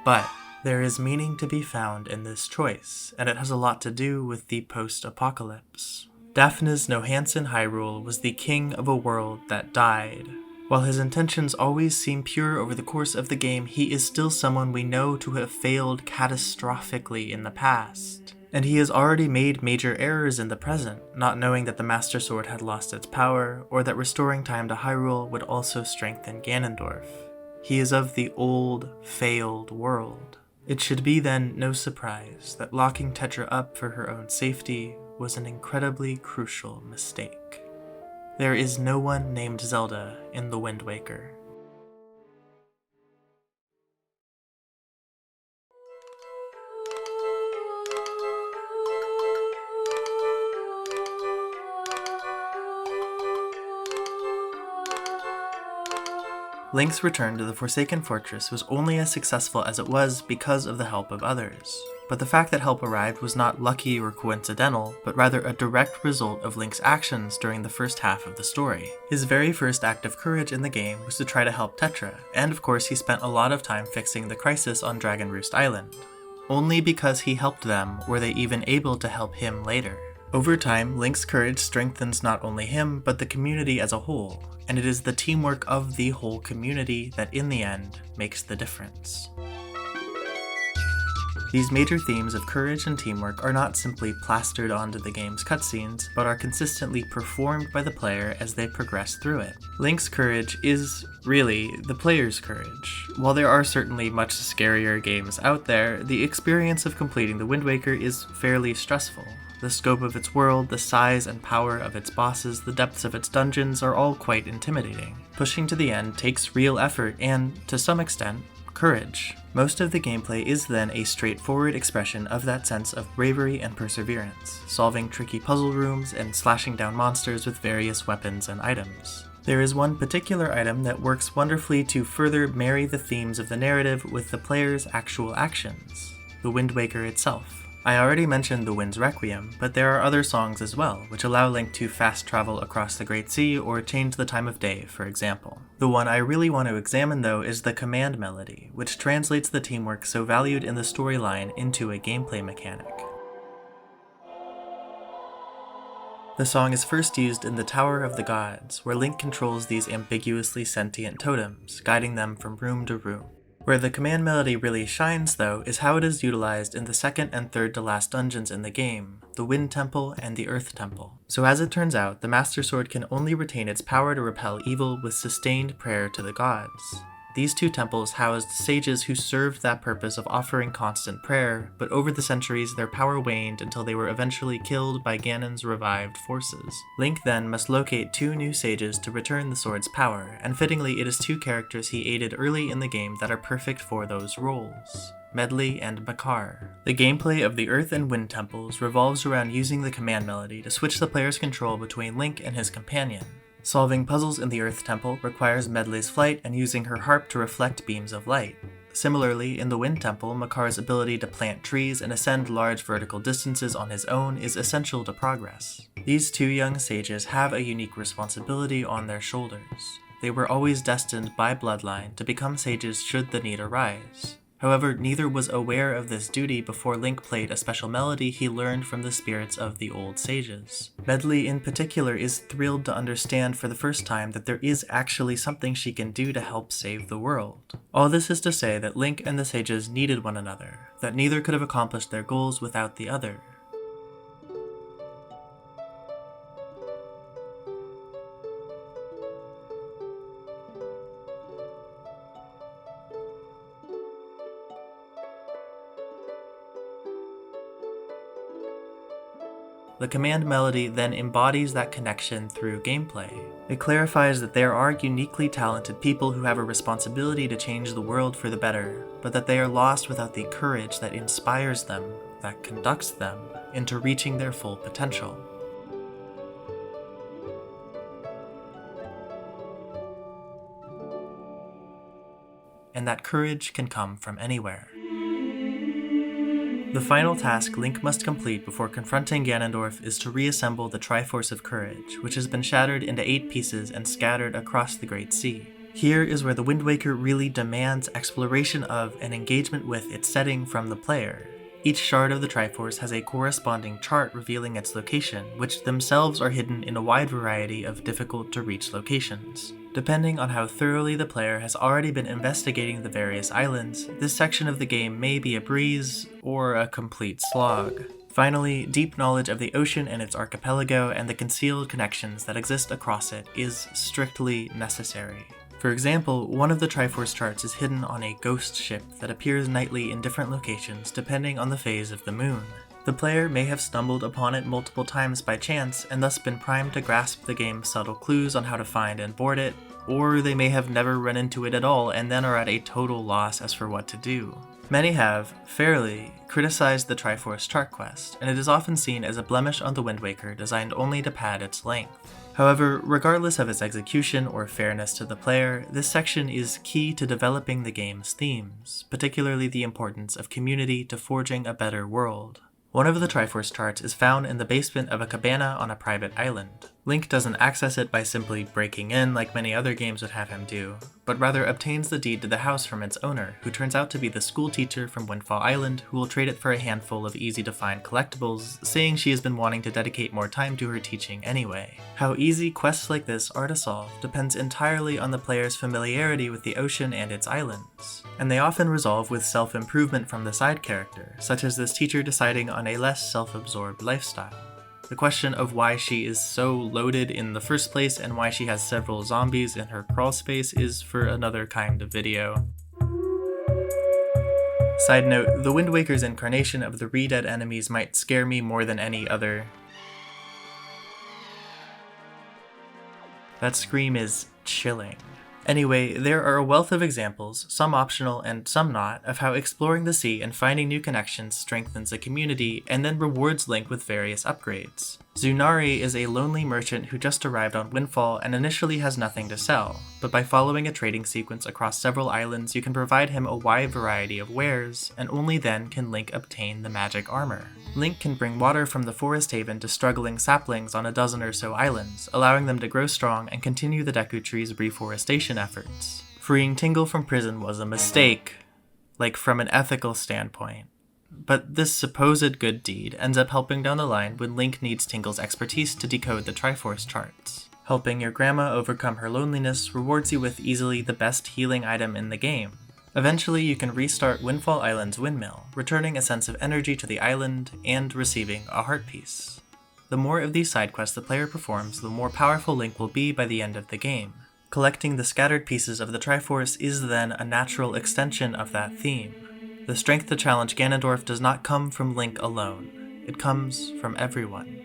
Speaker 1: But there is meaning to be found in this choice, and it has a lot to do with the post-apocalypse. Daphnes no Hansen Hyrule was the king of a world that died. While his intentions always seem pure over the course of the game, he is still someone we know to have failed catastrophically in the past. And he has already made major errors in the present, not knowing that the Master Sword had lost its power, or that restoring time to Hyrule would also strengthen Ganondorf. He is of the old, failed world. It should be then no surprise that locking Tetra up for her own safety was an incredibly crucial mistake. There is no one named Zelda in The Wind Waker. Link's return to the Forsaken Fortress was only as successful as it was because of the help of others. But the fact that help arrived was not lucky or coincidental, but rather a direct result of Link's actions during the first half of the story. His very first act of courage in the game was to try to help Tetra, and of course he spent a lot of time fixing the crisis on Dragon Roost Island. Only because he helped them were they even able to help him later. Over time, Link's courage strengthens not only him, but the community as a whole, and it is the teamwork of the whole community that in the end makes the difference. These major themes of courage and teamwork are not simply plastered onto the game's cutscenes, but are consistently performed by the player as they progress through it. Link's courage is, really, the player's courage. While there are certainly much scarier games out there, the experience of completing The Wind Waker is fairly stressful. The scope of its world, the size and power of its bosses, the depths of its dungeons are all quite intimidating. Pushing to the end takes real effort and, to some extent, courage. Most of the gameplay is then a straightforward expression of that sense of bravery and perseverance, solving tricky puzzle rooms and slashing down monsters with various weapons and items. There is one particular item that works wonderfully to further marry the themes of the narrative with the player's actual actions: the Wind Waker itself. I already mentioned the Wind's Requiem, but there are other songs as well, which allow Link to fast travel across the Great Sea or change the time of day, for example. The one I really want to examine though is the Command Melody, which translates the teamwork so valued in the storyline into a gameplay mechanic. The song is first used in the Tower of the Gods, where Link controls these ambiguously sentient totems, guiding them from room to room. Where the command melody really shines, though, is how it is utilized in the second and third to last dungeons in the game, the Wind Temple and the Earth Temple. So as it turns out, the Master Sword can only retain its power to repel evil with sustained prayer to the gods. These two temples housed sages who served that purpose of offering constant prayer, but over the centuries their power waned until they were eventually killed by Ganon's revived forces. Link then must locate 2 new sages to return the sword's power, and fittingly it is 2 characters he aided early in the game that are perfect for those roles. Medley, and Makar. The gameplay of the Earth and Wind Temples revolves around using the command melody to switch the player's control between Link and his companion. Solving puzzles in the Earth Temple requires Medley's flight and using her harp to reflect beams of light. Similarly, in the Wind Temple, Makar's ability to plant trees and ascend large vertical distances on his own is essential to progress. These two young sages have a unique responsibility on their shoulders. They were always destined by bloodline to become sages should the need arise. However, neither was aware of this duty before Link played a special melody he learned from the spirits of the old sages. Medley in particular is thrilled to understand for the first time that there is actually something she can do to help save the world. All this is to say that Link and the sages needed one another, that neither could have accomplished their goals without the other. The command melody then embodies that connection through gameplay. It clarifies that there are uniquely talented people who have a responsibility to change the world for the better, but that they are lost without the courage that inspires them, that conducts them, into reaching their full potential. And that courage can come from anywhere. The final task Link must complete before confronting Ganondorf is to reassemble the Triforce of Courage, which has been shattered into 8 pieces and scattered across the Great Sea. Here is where the Wind Waker really demands exploration of and engagement with its setting from the player. Each shard of the Triforce has a corresponding chart revealing its location, which themselves are hidden in a wide variety of difficult-to-reach locations. Depending on how thoroughly the player has already been investigating the various islands, this section of the game may be a breeze or a complete slog. Finally, deep knowledge of the ocean and its archipelago and the concealed connections that exist across it is strictly necessary. For example, one of the Triforce charts is hidden on a ghost ship that appears nightly in different locations depending on the phase of the moon. The player may have stumbled upon it multiple times by chance and thus been primed to grasp the game's subtle clues on how to find and board it, or they may have never run into it at all and then are at a total loss as for what to do. Many have, fairly, criticized the Triforce chart quest, and it is often seen as a blemish on the Wind Waker designed only to pad its length. However, regardless of its execution or fairness to the player, this section is key to developing the game's themes, particularly the importance of community to forging a better world. One of the Triforce charts is found in the basement of a cabana on a private island. Link doesn't access it by simply breaking in like many other games would have him do, but rather obtains the deed to the house from its owner, who turns out to be the school teacher from Windfall Island who will trade it for a handful of easy-to-find collectibles, saying she has been wanting to dedicate more time to her teaching anyway. How easy quests like this are to solve depends entirely on the player's familiarity with the ocean and its islands, and they often resolve with self-improvement from the side character, such as this teacher deciding on a less self-absorbed lifestyle. The question of why she is so loaded in the first place and why she has several zombies in her crawl space is for another kind of video. Side note, the Wind Waker's incarnation of the re-dead enemies might scare me more than any other. That scream is chilling. Anyway, there are a wealth of examples, some optional and some not, of how exploring the sea and finding new connections strengthens a community and then rewards Link with various upgrades. Zunari is a lonely merchant who just arrived on Windfall and initially has nothing to sell, but by following a trading sequence across several islands you can provide him a wide variety of wares, and only then can Link obtain the magic armor. Link can bring water from the forest haven to struggling saplings on a dozen or so islands, allowing them to grow strong and continue the Deku Tree's reforestation efforts. Freeing Tingle from prison was a mistake, like from an ethical standpoint. But this supposed good deed ends up helping down the line when Link needs Tingle's expertise to decode the Triforce charts. Helping your grandma overcome her loneliness rewards you with easily the best healing item in the game. Eventually you can restart Windfall Island's windmill, returning a sense of energy to the island and receiving a heart piece. The more of these side quests the player performs, the more powerful Link will be by the end of the game. Collecting the scattered pieces of the Triforce is then a natural extension of that theme. The strength to challenge Ganondorf does not come from Link alone. It comes from everyone.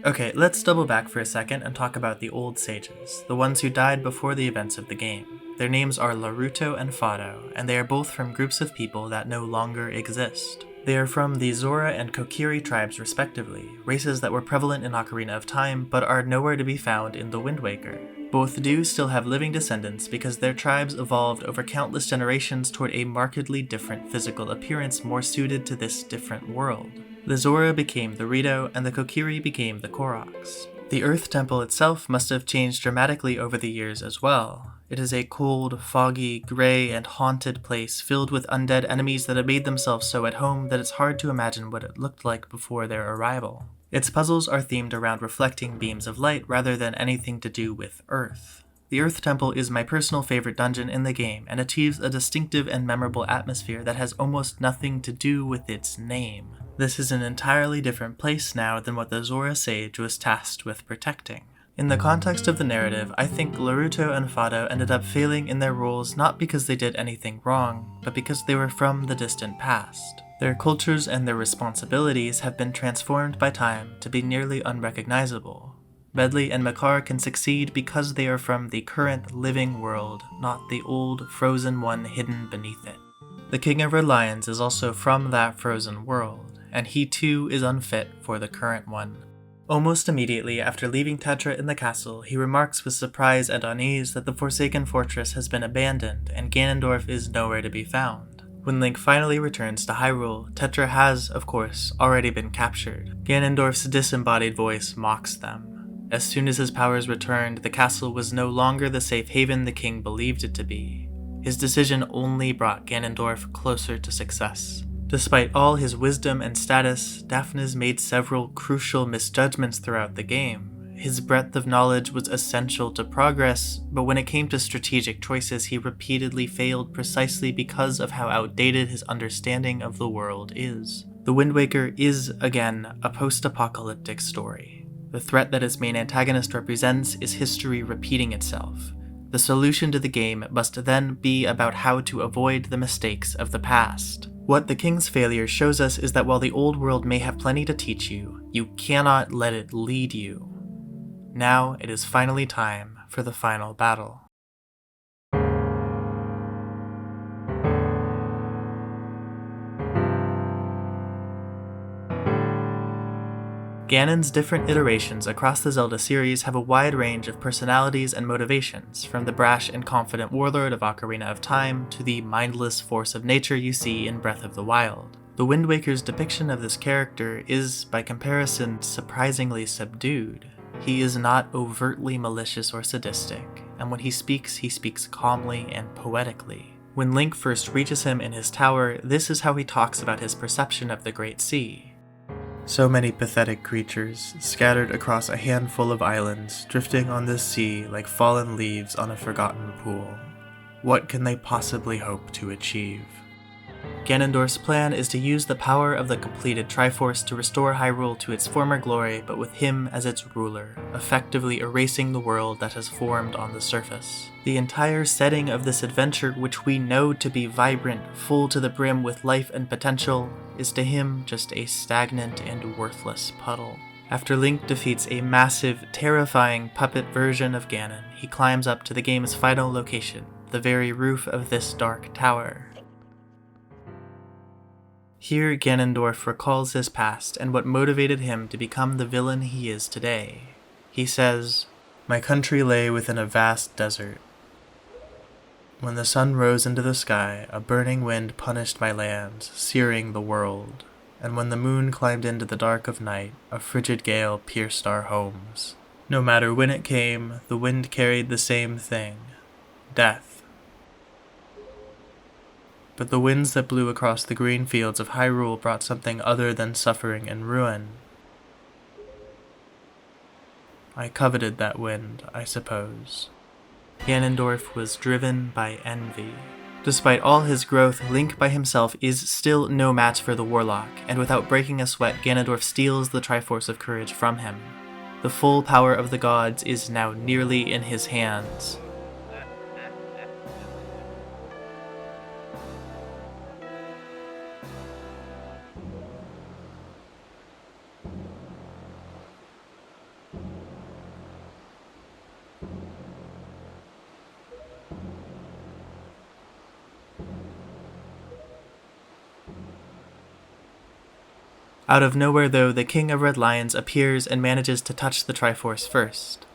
Speaker 1: Okay, let's double back for a second and talk about the old sages, the ones who died before the events of the game. their names are Laruto and Fado, and they are both from groups of people that no longer exist. They are from the Zora and Kokiri tribes respectively, races that were prevalent in Ocarina of Time but are nowhere to be found in the Wind Waker. Both do still have living descendants because their tribes evolved over countless generations toward a markedly different physical appearance more suited to this different world. The Zora became the Rito, and the Kokiri became the Koroks. The Earth Temple itself must have changed dramatically over the years as well. It is a cold, foggy, grey, and haunted place filled with undead enemies that have made themselves so at home that it's hard to imagine what it looked like before their arrival. Its puzzles are themed around reflecting beams of light rather than anything to do with Earth. The Earth Temple is my personal favorite dungeon in the game and achieves a distinctive and memorable atmosphere that has almost nothing to do with its name. This is an entirely different place now than what the Zora Sage was tasked with protecting. In the context of the narrative, I think Laruto and Fado ended up failing in their roles not because they did anything wrong, but because they were from the distant past. Their cultures and their responsibilities have been transformed by time to be nearly unrecognizable. Medley and Makar can succeed because they are from the current living world, not the old, frozen one hidden beneath it. The King of Red Lions is also from that frozen world, and he too is unfit for the current one. Almost immediately after leaving Tetra in the castle, he remarks with surprise and unease that the Forsaken Fortress has been abandoned and Ganondorf is nowhere to be found. When Link finally returns to Hyrule, Tetra has, of course, already been captured. Ganondorf's disembodied voice mocks them. As soon as his powers returned, the castle was no longer the safe haven the king believed it to be. His decision only brought Ganondorf closer to success. Despite all his wisdom and status, Daphnes made several crucial misjudgments throughout the game. His breadth of knowledge was essential to progress, but when it came to strategic choices, he repeatedly failed precisely because of how outdated his understanding of the world is. The Wind Waker is, again, a post-apocalyptic story. The threat that its main antagonist represents is history repeating itself. The solution to the game must then be about how to avoid the mistakes of the past. What the King's failure shows us is that while the old world may have plenty to teach you, you cannot let it lead you. Now it is finally time for the final battle. Ganon's different iterations across the Zelda series have a wide range of personalities and motivations, from the brash and confident warlord of Ocarina of Time to the mindless force of nature you see in Breath of the Wild. The Wind Waker's depiction of this character is, by comparison, surprisingly subdued. He is not overtly malicious or sadistic, and when he speaks calmly and poetically. When Link first reaches him in his tower, this is how he talks about his perception of the Great Sea. So many pathetic creatures, scattered across a handful of islands, drifting on this sea like fallen leaves on a forgotten pool. What can they possibly hope to achieve? Ganondorf's plan is to use the power of the completed Triforce to restore Hyrule to its former glory, but with him as its ruler, effectively erasing the world that has formed on the surface. The entire setting of this adventure, which we know to be vibrant, full to the brim with life and potential, is to him just a stagnant and worthless puddle. After Link defeats a massive, terrifying puppet version of Ganon, he climbs up to the game's final location, the very roof of this dark tower. Here, Ganondorf recalls his past and what motivated him to become the villain he is today. He says, "My country lay within a vast desert. When the sun rose into the sky, a burning wind punished my lands, searing the world. And when the moon climbed into the dark of night, a frigid gale pierced our homes. No matter when it came, the wind carried the same thing, death. But the winds that blew across the green fields of Hyrule brought something other than suffering and ruin. I coveted that wind, I suppose." Ganondorf was driven by envy. Despite all his growth, Link by himself is still no match for the Warlock, and without breaking a sweat, Ganondorf steals the Triforce of Courage from him. The full power of the gods is now nearly in his hands. Out of nowhere though, the King of Red Lions appears and manages to touch the Triforce first.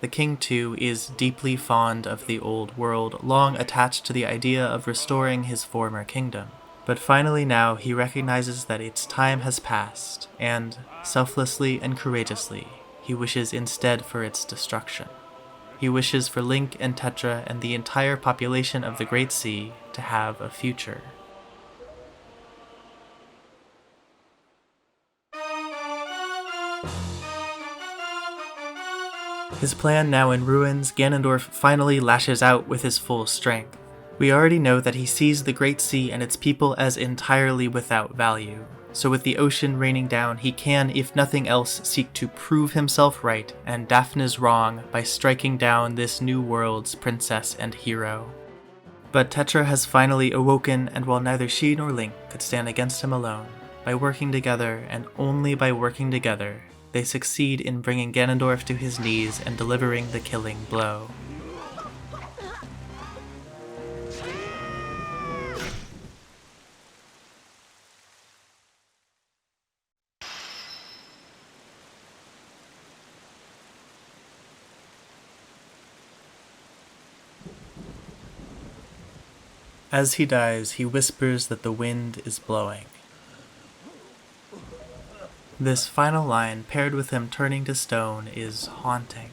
Speaker 1: The king, too, is deeply fond of the old world, long attached to the idea of restoring his former kingdom. But finally now he recognizes that its time has passed, and, selflessly and courageously, he wishes instead for its destruction. He wishes for Link and Tetra and the entire population of the Great Sea to have a future. His plan now in ruins, Ganondorf finally lashes out with his full strength. We already know that he sees the Great Sea and its people as entirely without value, so with the ocean raining down, he can, if nothing else, seek to prove himself right and Daphne's wrong by striking down this new world's princess and hero. But Tetra has finally awoken, and while neither she nor Link could stand against him alone, by working together, and only by working together, they succeed in bringing Ganondorf to his knees and delivering the killing blow. As he dies, he whispers that the wind is blowing. This final line, paired with him turning to stone, is haunting.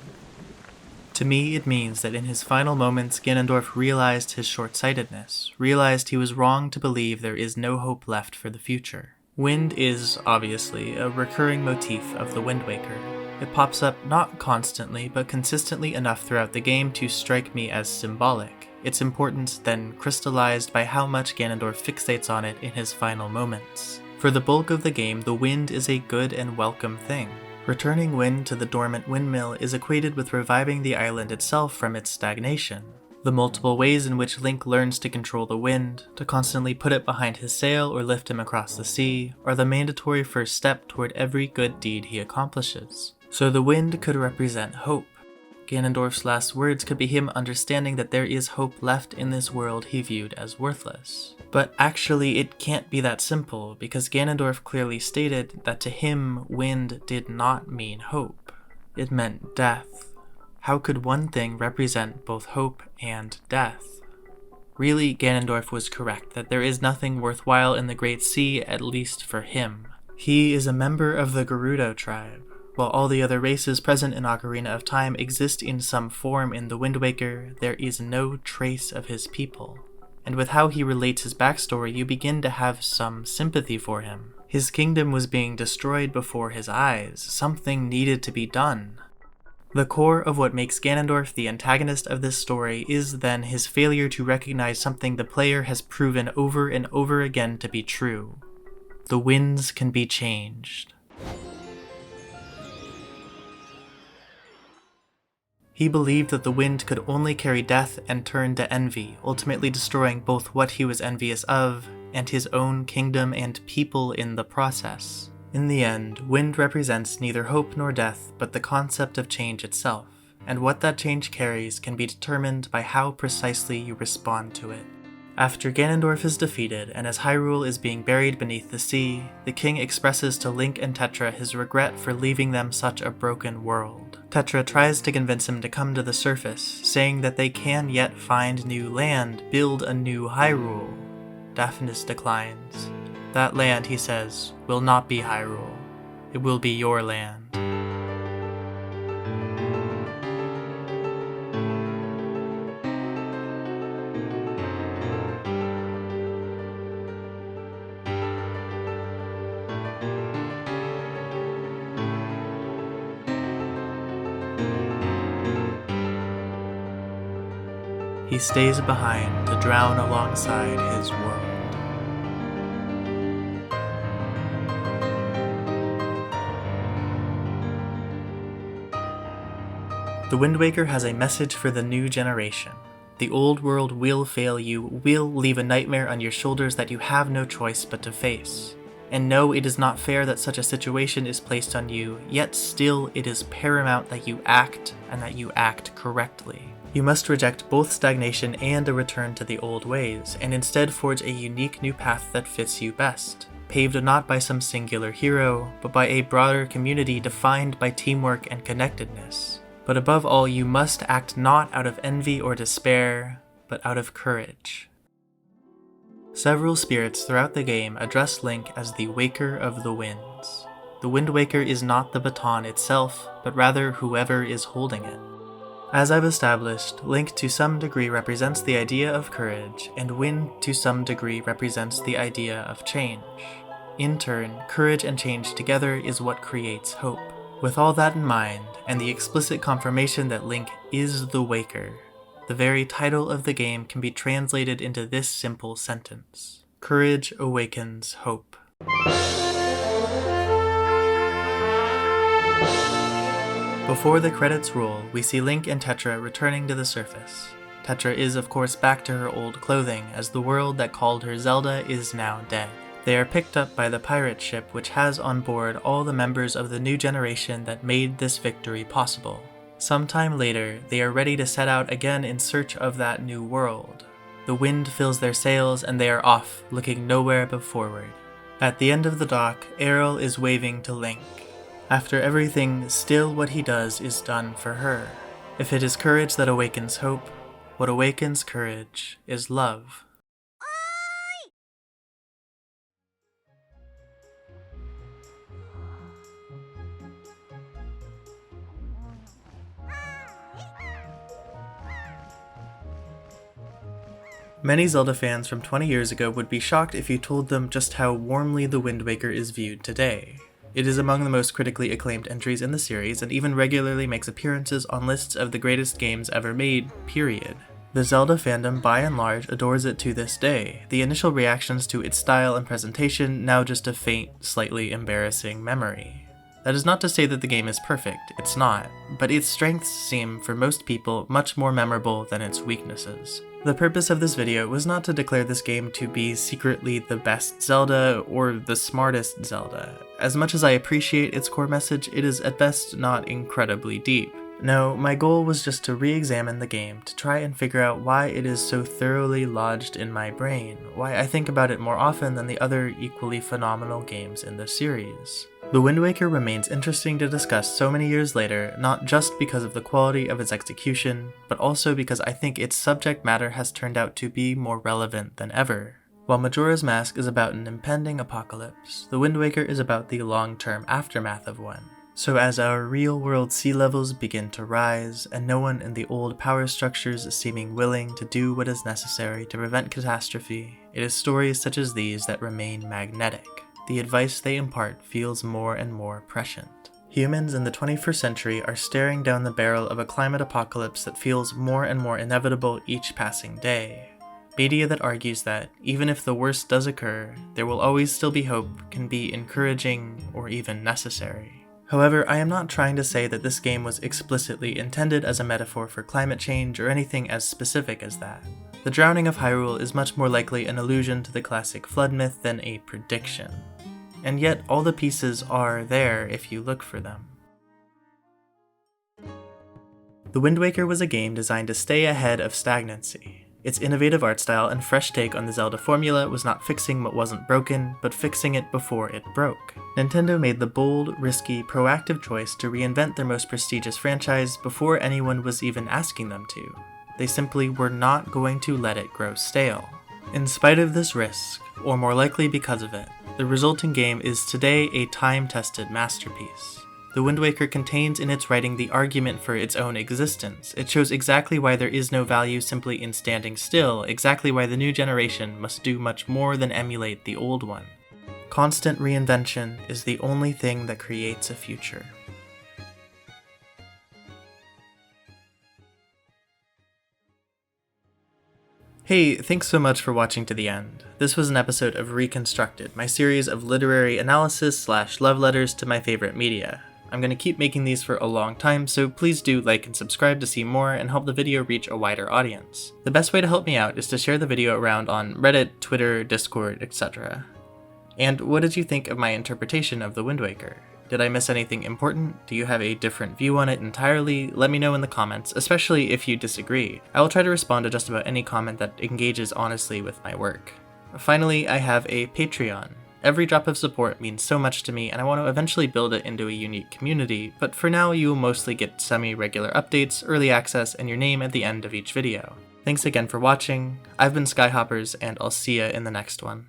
Speaker 1: To me, it means that in his final moments, Ganondorf realized his short-sightedness, realized he was wrong to believe there is no hope left for the future. Wind is, obviously, a recurring motif of the Wind Waker. It pops up not constantly, but consistently enough throughout the game to strike me as symbolic, its importance then crystallized by how much Ganondorf fixates on it in his final moments. For the bulk of the game, the wind is a good and welcome thing. Returning wind to the dormant windmill is equated with reviving the island itself from its stagnation. The multiple ways in which Link learns to control the wind, to constantly put it behind his sail or lift him across the sea, are the mandatory first step toward every good deed he accomplishes. So the wind could represent hope. Ganondorf's last words could be him understanding that there is hope left in this world he viewed as worthless. But actually it can't be that simple, because Ganondorf clearly stated that to him, wind did not mean hope. It meant death. How could one thing represent both hope and death? Really, Ganondorf was correct that there is nothing worthwhile in the Great Sea, at least for him. He is a member of the Gerudo tribe. While all the other races present in Ocarina of Time exist in some form in the Wind Waker, there is no trace of his people. And with how he relates his backstory, you begin to have some sympathy for him. His kingdom was being destroyed before his eyes. Something needed to be done. The core of what makes Ganondorf the antagonist of this story is then his failure to recognize something the player has proven over and over again to be true. The winds can be changed. He believed that the wind could only carry death and turn to envy, ultimately destroying both what he was envious of and his own kingdom and people in the process. In the end, wind represents neither hope nor death, but the concept of change itself, and what that change carries can be determined by how precisely you respond to it. After Ganondorf is defeated, and as Hyrule is being buried beneath the sea, the king expresses to Link and Tetra his regret for leaving them such a broken world. Tetra tries to convince him to come to the surface, saying that they can yet find new land, build a new Hyrule. Daphnis declines. That land, he says, will not be Hyrule. It will be your land. He stays behind to drown alongside his world. The Wind Waker has a message for the new generation. The old world will fail you, will leave a nightmare on your shoulders that you have no choice but to face. And no, it is not fair that such a situation is placed on you, yet still it is paramount that you act, and that you act correctly. You must reject both stagnation and a return to the old ways, and instead forge a unique new path that fits you best, paved not by some singular hero, but by a broader community defined by teamwork and connectedness. But above all, you must act not out of envy or despair, but out of courage. Several spirits throughout the game address Link as the Waker of the Winds. The Wind Waker is not the baton itself, but rather whoever is holding it. As I've established, Link to some degree represents the idea of courage, and Wind to some degree represents the idea of change. In turn, courage and change together is what creates hope. With all that in mind, and the explicit confirmation that Link is the Waker, the very title of the game can be translated into this simple sentence: Courage awakens hope. Before the credits roll, we see Link and Tetra returning to the surface. Tetra is of course back to her old clothing, as the world that called her Zelda is now dead. They are picked up by the pirate ship, which has on board all the members of the new generation that made this victory possible. Sometime later, they are ready to set out again in search of that new world. The wind fills their sails and they are off, looking nowhere but forward. At the end of the dock, Aeril is waving to Link. After everything, still what he does is done for her. If it is courage that awakens hope, what awakens courage is love. Many Zelda fans from 20 years ago would be shocked if you told them just how warmly the Wind Waker is viewed today. It is among the most critically acclaimed entries in the series, and even regularly makes appearances on lists of the greatest games ever made, period. The Zelda fandom by and large adores it to this day, the initial reactions to its style and presentation now just a faint, slightly embarrassing memory. That is not to say that the game is perfect, it's not, but its strengths seem, for most people, much more memorable than its weaknesses. The purpose of this video was not to declare this game to be secretly the best Zelda or the smartest Zelda. As much as I appreciate its core message, it is at best not incredibly deep. No, my goal was just to re-examine the game, to try and figure out why it is so thoroughly lodged in my brain, why I think about it more often than the other equally phenomenal games in the series. The Wind Waker remains interesting to discuss so many years later, not just because of the quality of its execution, but also because I think its subject matter has turned out to be more relevant than ever. While Majora's Mask is about an impending apocalypse, The Wind Waker is about the long-term aftermath of one. So as our real-world sea levels begin to rise, and no one in the old power structures is seeming willing to do what is necessary to prevent catastrophe, it is stories such as these that remain magnetic. The advice they impart feels more and more prescient. Humans in the 21st century are staring down the barrel of a climate apocalypse that feels more and more inevitable each passing day. Media that argues that, even if the worst does occur, there will always still be hope can be encouraging or even necessary. However, I am not trying to say that this game was explicitly intended as a metaphor for climate change or anything as specific as that. The drowning of Hyrule is much more likely an allusion to the classic flood myth than a prediction. And yet, all the pieces are there if you look for them. The Wind Waker was a game designed to stay ahead of stagnancy. Its innovative art style and fresh take on the Zelda formula was not fixing what wasn't broken, but fixing it before it broke. Nintendo made the bold, risky, proactive choice to reinvent their most prestigious franchise before anyone was even asking them to. They simply were not going to let it grow stale. In spite of this risk, or more likely because of it, the resulting game is today a time-tested masterpiece. The Wind Waker contains in its writing the argument for its own existence. It shows exactly why there is no value simply in standing still, exactly why the new generation must do much more than emulate the old one. Constant reinvention is the only thing that creates a future. Hey, thanks so much for watching to the end. This was an episode of Reconstructed, my series of literary analysis / love letters to my favorite media. I'm going to keep making these for a long time, so please do like and subscribe to see more and help the video reach a wider audience. The best way to help me out is to share the video around on Reddit, Twitter, Discord, etc. And what did you think of my interpretation of The Wind Waker? Did I miss anything important? Do you have a different view on it entirely? Let me know in the comments, especially if you disagree. I will try to respond to just about any comment that engages honestly with my work. Finally, I have a Patreon. Every drop of support means so much to me, and I want to eventually build it into a unique community, but for now you will mostly get semi-regular updates, early access, and your name at the end of each video. Thanks again for watching. I've been Skyehoppers, and I'll see ya in the next one.